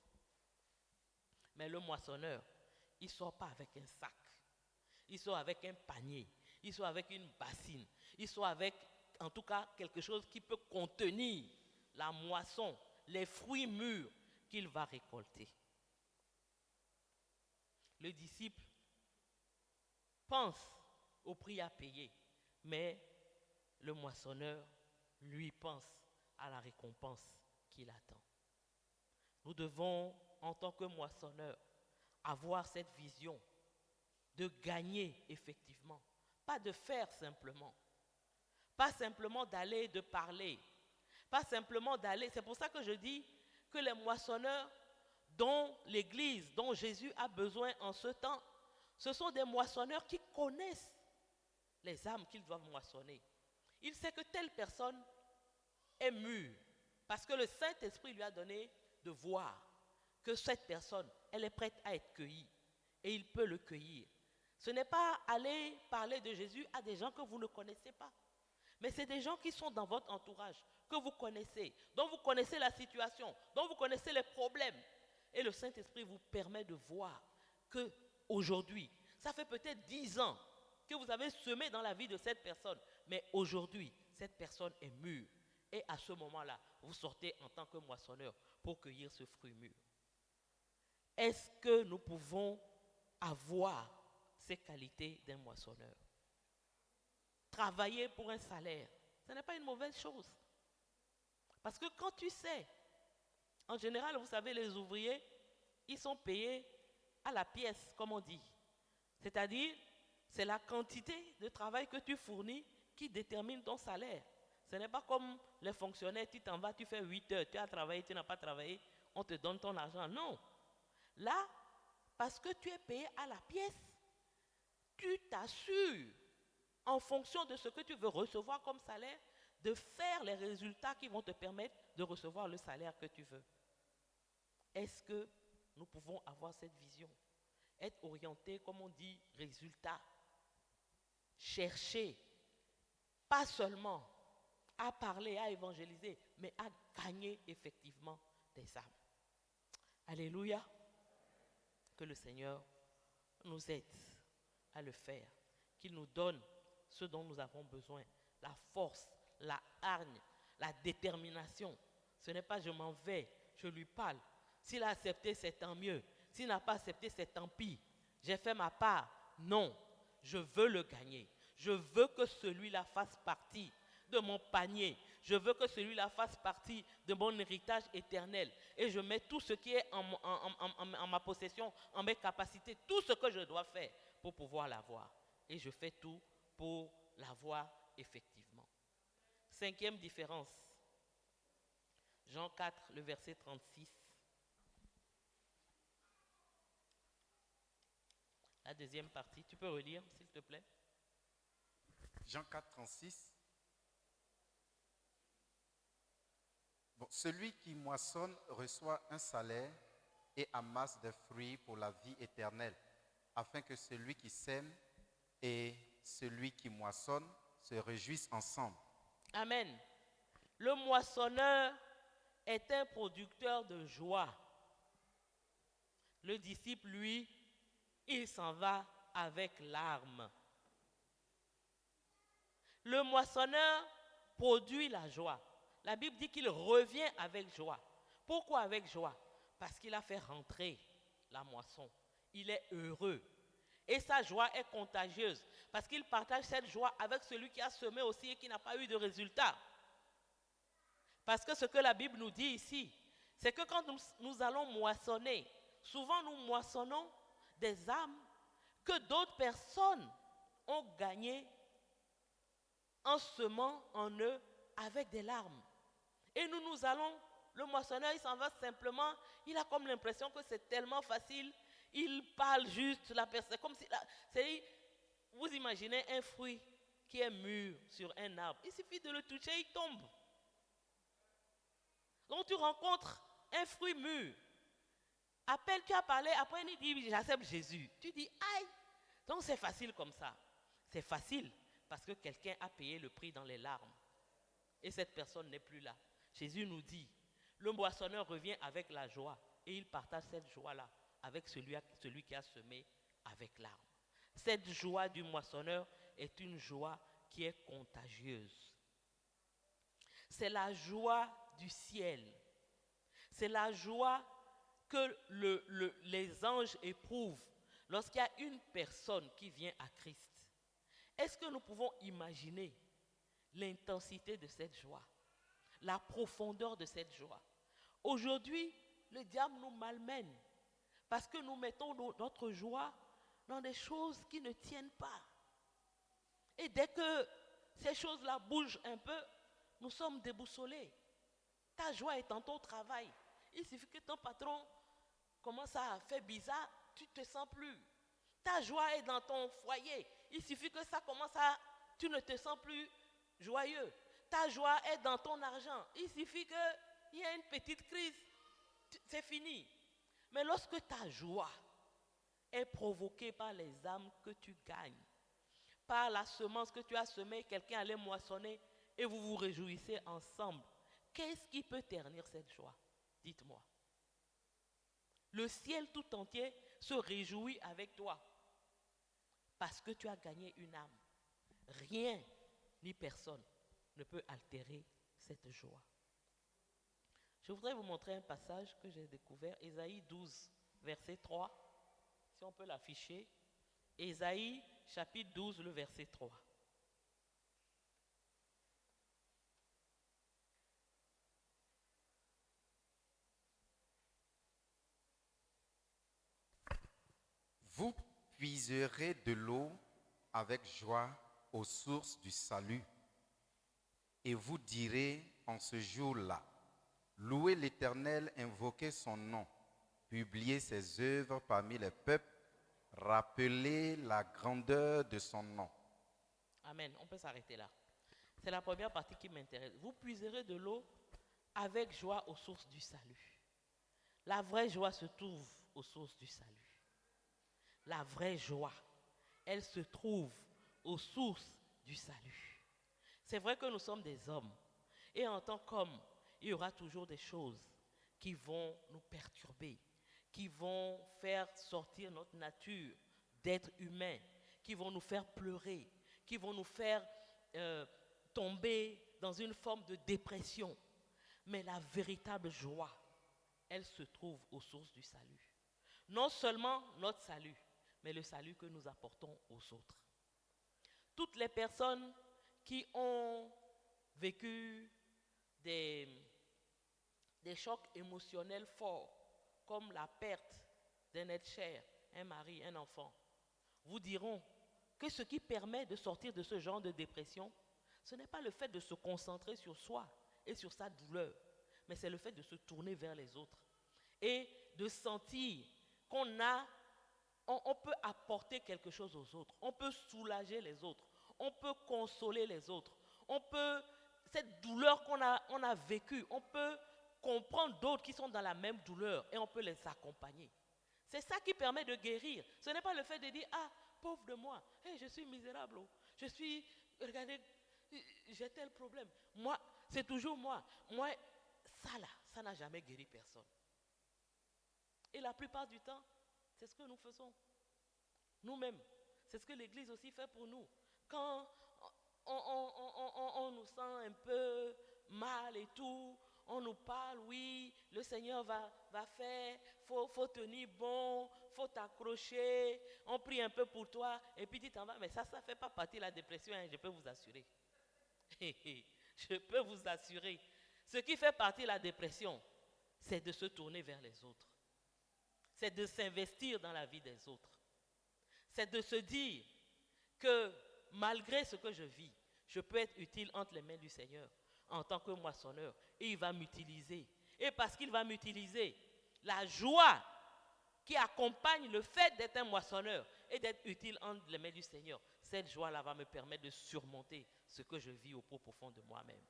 Mais le moissonneur, il ne sort pas avec un sac. Il sort avec un panier. Il sort avec une bassine. Il sort avec, en tout cas, quelque chose qui peut contenir la moisson, les fruits mûrs qu'il va récolter. Le disciple pense au prix à payer. Mais le moissonneur, lui, pense à la récompense qu'il attend. Nous devons, en tant que moissonneurs, avoir cette vision de gagner effectivement, pas de faire simplement, pas simplement d'aller, de parler, pas simplement d'aller. C'est pour ça que je dis que les moissonneurs dont l'Église, dont Jésus a besoin en ce temps, ce sont des moissonneurs qui connaissent les âmes qu'ils doivent moissonner. Il sait que telle personne est mûre parce que le Saint-Esprit lui a donné de voir que cette personne, elle est prête à être cueillie et il peut le cueillir. Ce n'est pas aller parler de Jésus à des gens que vous ne connaissez pas, mais c'est des gens qui sont dans votre entourage, que vous connaissez, dont vous connaissez la situation, dont vous connaissez les problèmes. Et le Saint-Esprit vous permet de voir qu'aujourd'hui, ça fait peut-être 10 ans que vous avez semé dans la vie de cette personne, mais aujourd'hui, cette personne est mûre. Et à ce moment-là, vous sortez en tant que moissonneur pour cueillir ce fruit mûr. Est-ce que nous pouvons avoir ces qualités d'un moissonneur? Travailler pour un salaire, ce n'est pas une mauvaise chose. Parce que quand tu sais, en général, vous savez, les ouvriers, ils sont payés à la pièce, comme on dit. C'est-à-dire, c'est la quantité de travail que tu fournis qui détermine ton salaire. Ce n'est pas comme les fonctionnaires, tu t'en vas, tu fais 8 heures, tu as travaillé, tu n'as pas travaillé, on te donne ton argent. Non. Là, parce que tu es payé à la pièce, tu t'assures, en fonction de ce que tu veux recevoir comme salaire, de faire les résultats qui vont te permettre de recevoir le salaire que tu veux. Est-ce que nous pouvons avoir cette vision? Être orienté, comme on dit, résultat. Chercher, pas seulement à parler, à évangéliser, mais à gagner effectivement des âmes. Alléluia. Que le Seigneur nous aide à le faire, qu'il nous donne ce dont nous avons besoin, la force, la hargne, la détermination. Ce n'est pas je m'en vais, je lui parle. S'il a accepté, c'est tant mieux. S'il n'a pas accepté, c'est tant pis. J'ai fait ma part. Non, je veux le gagner. Je veux que celui-là fasse partie de mon panier. Je veux que celui-là fasse partie de mon héritage éternel. Et je mets tout ce qui est en ma possession, en mes capacités, tout ce que je dois faire pour pouvoir l'avoir. Et je fais tout pour l'avoir effectivement. 5e différence. Jean 4, le verset 36. La deuxième partie. Tu peux relire, s'il te plaît? Jean 4, 36. Bon, celui qui moissonne reçoit un salaire et amasse des fruits pour la vie éternelle, afin que celui qui sème et celui qui moissonne se réjouissent ensemble. Amen. Le moissonneur est un producteur de joie. Le disciple, lui, il s'en va avec larmes. Le moissonneur produit la joie. La Bible dit qu'il revient avec joie. Pourquoi avec joie? Parce qu'il a fait rentrer la moisson. Il est heureux. Et sa joie est contagieuse. Parce qu'il partage cette joie avec celui qui a semé aussi et qui n'a pas eu de résultat. Parce que ce que la Bible nous dit ici, c'est que quand nous allons moissonner, souvent nous moissonnons des âmes que d'autres personnes ont gagnées en semant en eux avec des larmes. Et nous allons, le moissonneur, il s'en va simplement, il a comme l'impression que c'est tellement facile, il parle juste, la personne, comme si, vous imaginez un fruit qui est mûr sur un arbre, il suffit de le toucher, il tombe. Donc tu rencontres un fruit mûr, appelle, tu as parlé, après il dit, j'accepte Jésus. Tu dis, aïe, donc c'est facile comme ça. C'est facile parce que quelqu'un a payé le prix dans les larmes. Et cette personne n'est plus là. Jésus nous dit, le moissonneur revient avec la joie et il partage cette joie-là avec celui qui a semé avec larmes. Cette joie du moissonneur est une joie qui est contagieuse. C'est la joie du ciel. C'est la joie que les anges éprouvent lorsqu'il y a une personne qui vient à Christ. Est-ce que nous pouvons imaginer l'intensité de cette joie, la profondeur de cette joie? Aujourd'hui, le diable nous malmène parce que nous mettons notre joie dans des choses qui ne tiennent pas. Et dès que ces choses-là bougent un peu, nous sommes déboussolés. Ta joie est dans ton travail. Il suffit que ton patron commence à faire bizarre, tu ne te sens plus. Ta joie est dans ton foyer. Il suffit que ça commence à... Tu ne te sens plus joyeux. Ta joie est dans ton argent. Il suffit qu'il y ait une petite crise. C'est fini. Mais lorsque ta joie est provoquée par les âmes que tu gagnes, par la semence que tu as semée, quelqu'un allait moissonner et vous vous réjouissez ensemble, qu'est-ce qui peut ternir cette joie? Dites-moi. Le ciel tout entier se réjouit avec toi parce que tu as gagné une âme. Rien ni personne ne peut altérer cette joie. Je voudrais vous montrer un passage que j'ai découvert, Ésaïe 12, verset 3. Si on peut l'afficher. Ésaïe, chapitre 12, le verset 3. Vous puiserez de l'eau avec joie aux sources du salut. Et vous direz en ce jour-là, louez l'Éternel, invoquez son nom, publiez ses œuvres parmi les peuples, rappelez la grandeur de son nom. Amen, on peut s'arrêter là. C'est la première partie qui m'intéresse. Vous puiserez de l'eau avec joie aux sources du salut. La vraie joie se trouve aux sources du salut. La vraie joie, elle se trouve aux sources du salut. C'est vrai que nous sommes des hommes. Et en tant qu'hommes, il y aura toujours des choses qui vont nous perturber, qui vont faire sortir notre nature d'être humain, qui vont nous faire pleurer, qui vont nous faire tomber dans une forme de dépression. Mais la véritable joie, elle se trouve aux sources du salut. Non seulement notre salut, mais le salut que nous apportons aux autres. Toutes les personnes qui ont vécu des chocs émotionnels forts, comme la perte d'un être cher, un mari, un enfant, vous diront que ce qui permet de sortir de ce genre de dépression, ce n'est pas le fait de se concentrer sur soi et sur sa douleur, mais c'est le fait de se tourner vers les autres et de sentir on peut apporter quelque chose aux autres, on peut soulager les autres, on peut consoler les autres, cette douleur qu'on a vécue, on peut comprendre d'autres qui sont dans la même douleur et on peut les accompagner. C'est ça qui permet de guérir. Ce n'est pas le fait de dire, ah, pauvre de moi, hey, je suis misérable, regardez, j'ai tel problème. Moi, c'est toujours moi. Moi, ça n'a jamais guéri personne. Et la plupart du temps, c'est ce que nous faisons. Nous-mêmes. C'est ce que l'Église aussi fait pour nous. Quand on nous sent un peu mal et tout, on nous parle, oui, le Seigneur va faire, faut tenir bon, faut t'accrocher, on prie un peu pour toi, et puis tu t'en vas. Mais ça ne fait pas partie de la dépression, hein, je peux vous assurer. Je peux vous assurer. Ce qui fait partie de la dépression, c'est de se tourner vers les autres. C'est de s'investir dans la vie des autres. C'est de se dire que malgré ce que je vis, je peux être utile entre les mains du Seigneur en tant que moissonneur. Et il va m'utiliser. Et parce qu'il va m'utiliser, la joie qui accompagne le fait d'être un moissonneur et d'être utile entre les mains du Seigneur, cette joie-là va me permettre de surmonter ce que je vis au plus profond de moi-même.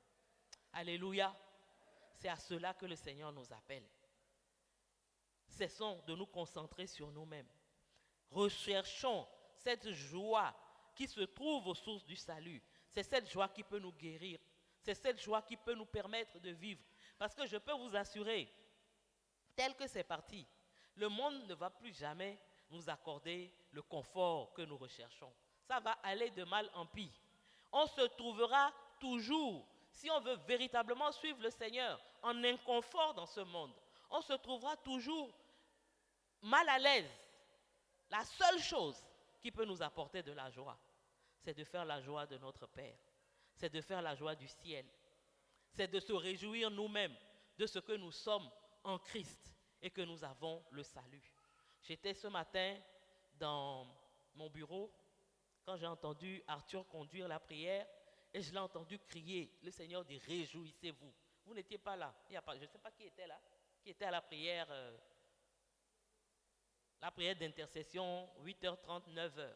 Alléluia. C'est à cela que le Seigneur nous appelle. Cessons de nous concentrer sur nous-mêmes. Recherchons cette joie qui se trouve aux sources du salut. C'est cette joie qui peut nous guérir. C'est cette joie qui peut nous permettre de vivre. Parce que je peux vous assurer, tel que c'est parti, le monde ne va plus jamais nous accorder le confort que nous recherchons. Ça va aller de mal en pis. On se trouvera toujours, si on veut véritablement suivre le Seigneur, en inconfort dans ce monde. On se trouvera toujours mal à l'aise. La seule chose qui peut nous apporter de la joie, c'est de faire la joie de notre Père. C'est de faire la joie du ciel. C'est de se réjouir nous-mêmes de ce que nous sommes en Christ et que nous avons le salut. J'étais ce matin dans mon bureau quand j'ai entendu Arthur conduire la prière et je l'ai entendu crier. Le Seigneur dit « Réjouissez-vous ». Vous n'étiez pas là. Je ne sais pas qui était là, qui était à la prière d'intercession, 8h30, 9h.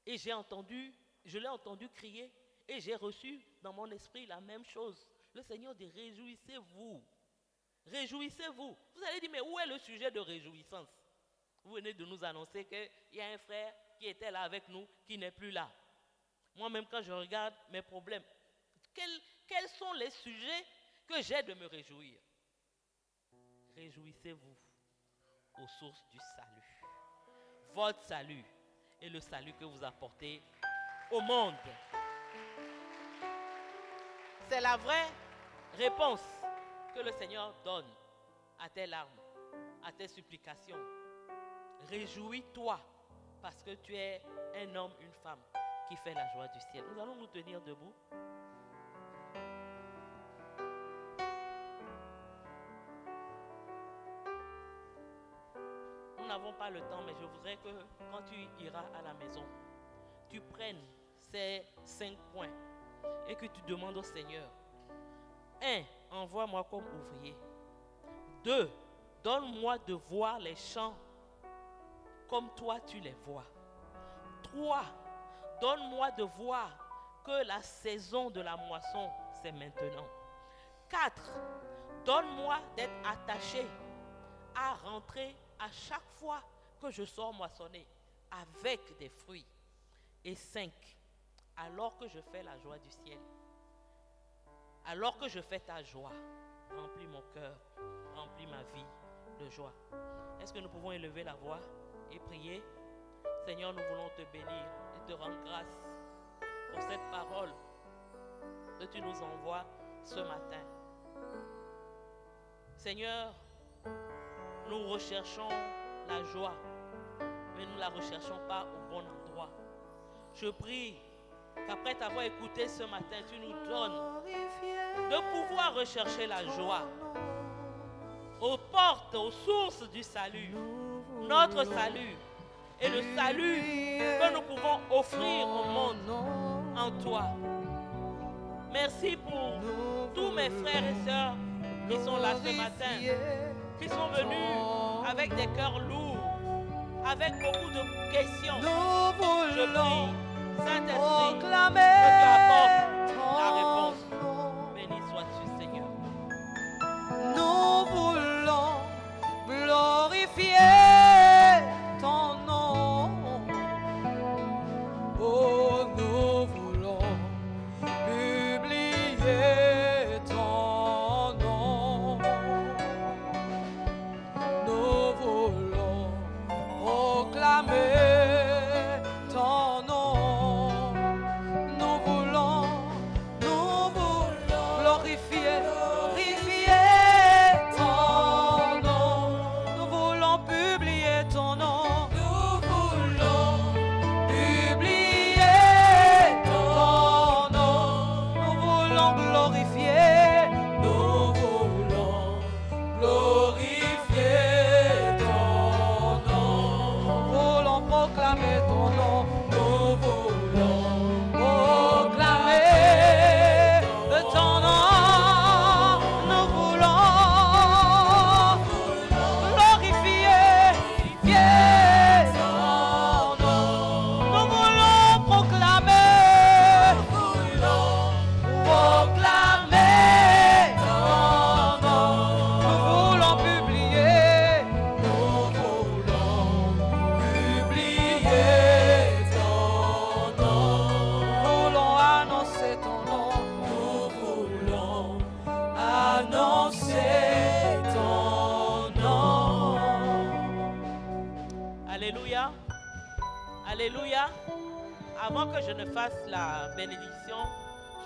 Et je l'ai entendu crier et j'ai reçu dans mon esprit la même chose. Le Seigneur dit, réjouissez-vous. Réjouissez-vous. Vous allez dire, mais où est le sujet de réjouissance? Vous venez de nous annoncer qu'il y a un frère qui était là avec nous, qui n'est plus là. Moi-même, quand je regarde mes problèmes, quels sont les sujets que j'ai de me réjouir? Réjouissez-vous aux sources du salut. Votre salut est le salut que vous apportez au monde. C'est la vraie réponse que le Seigneur donne à tes larmes, à tes supplications. Réjouis-toi parce que tu es un homme, une femme qui fait la joie du ciel. Nous allons nous tenir debout. Nous n'avons pas le temps, mais je voudrais que quand tu iras à la maison, tu prennes ces 5 points et que tu demandes au Seigneur. 1. Envoie-moi comme ouvrier. 2. Donne-moi de voir les champs comme toi tu les vois. 3. Donne-moi de voir que la saison de la moisson, c'est maintenant. 4. Donne-moi d'être attaché à rentrer à chaque fois que je sors moissonner avec des fruits. Et 5. Alors que je fais la joie du ciel, alors que je fais ta joie, remplis mon cœur, remplis ma vie de joie. Est-ce que nous pouvons élever la voix et prier? Seigneur, nous voulons te bénir et te rendre grâce pour cette parole que tu nous envoies ce matin. Seigneur, nous recherchons la joie, mais nous ne la recherchons pas au bon endroit. Je prie qu'après t'avoir écouté ce matin, tu nous donnes de pouvoir rechercher la joie aux portes, aux sources du salut. Notre salut est le salut que nous pouvons offrir au monde en toi. Merci pour tous mes frères et sœurs qui sont là ce matin, qui sont venus avec des cœurs lourds, avec beaucoup de questions. Je prie, Saint-Esprit, que tu apportes la réponse. Béni sois-tu, Seigneur. Nous voulons glorifier ton nom. Oh, nous voulons publier ton nom. Nous voulons proclamer ton nom. Nous voulons glorifier ton nom. Nous voulons publier ton nom. Nous voulons publier ton nom. Nous voulons glorifier. Nous voulons glorifier ton nom. Nous voulons proclamer ton nom. Nous voulons proclamer ton nom. Nous voulons glorifier ton nom. Nous voulons proclamer ton nom. Nous voulons publier ton nom. Nous voulons annoncer ton nom. Nous voulons annoncer ton nom. Alléluia. Alléluia. Avant que je ne fasse la bénédiction,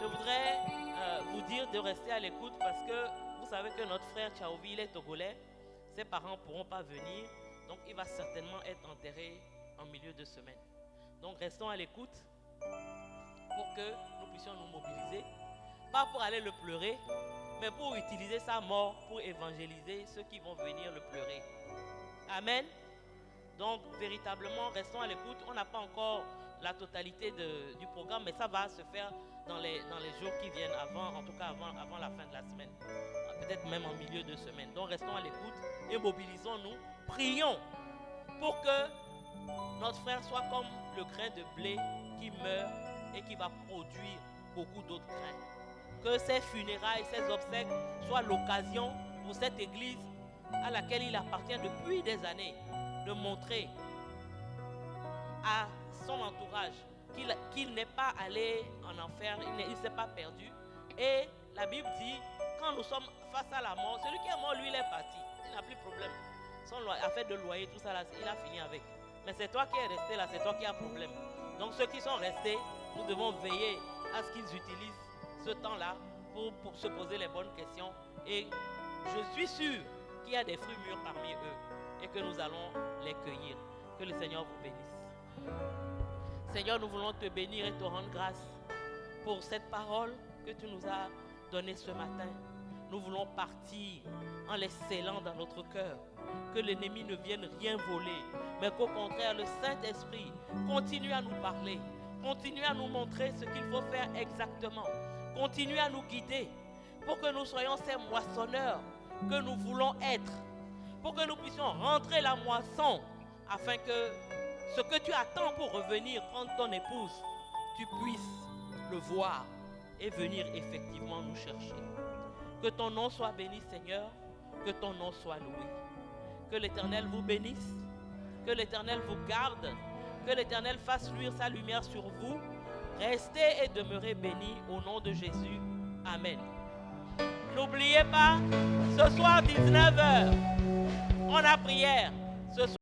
je voudrais vous dire de rester à l'écoute parce que vous savez que notre frère Tchaovi, il est togolais. Ses parents ne pourront pas venir. Donc, il va certainement être enterré en milieu de semaine. Donc, restons à l'écoute pour que nous puissions nous mobiliser, pas pour aller le pleurer, mais pour utiliser sa mort pour évangéliser ceux qui vont venir le pleurer. Amen. Donc, véritablement, restons à l'écoute. On n'a pas encore la totalité du programme, mais ça va se faire dans les jours qui viennent, en tout cas avant la fin de la semaine. Peut-être même en milieu de semaine. Donc, restons à l'écoute et mobilisons-nous. Prions pour que notre frère soit comme le grain de blé qui meurt et qui va produire beaucoup d'autres grains. Que ces funérailles, ces obsèques soient l'occasion pour cette église à laquelle il appartient depuis des années de montrer à son entourage qu'il n'est pas allé en enfer, il ne s'est pas perdu. Et la Bible dit, quand nous sommes face à la mort, celui qui est mort, lui, il est parti. Il n'a plus de problème. Son affaire de loyer, tout ça, là, il a fini avec. Mais c'est toi qui es resté là, c'est toi qui as problème. Donc ceux qui sont restés, nous devons veiller à ce qu'ils utilisent ce temps-là pour se poser les bonnes questions. Et je suis sûr qu'il y a des fruits mûrs parmi eux et que nous allons les cueillir. Que le Seigneur vous bénisse. Seigneur, nous voulons te bénir et te rendre grâce pour cette parole que tu nous as donnée ce matin. Nous voulons partir en les scellant dans notre cœur. Que l'ennemi ne vienne rien voler, mais qu'au contraire, le Saint-Esprit continue à nous parler, continue à nous montrer ce qu'il faut faire exactement, continue à nous guider pour que nous soyons ces moissonneurs que nous voulons être, pour que nous puissions rentrer la moisson, afin que ce que tu attends pour revenir prendre ton épouse, tu puisses le voir et venir effectivement nous chercher. Que ton nom soit béni, Seigneur, que ton nom soit loué. Que l'Éternel vous bénisse, que l'Éternel vous garde, que l'Éternel fasse luire sa lumière sur vous. Restez et demeurez bénis au nom de Jésus. Amen. N'oubliez pas, ce soir 19h, on a prière. Ce soir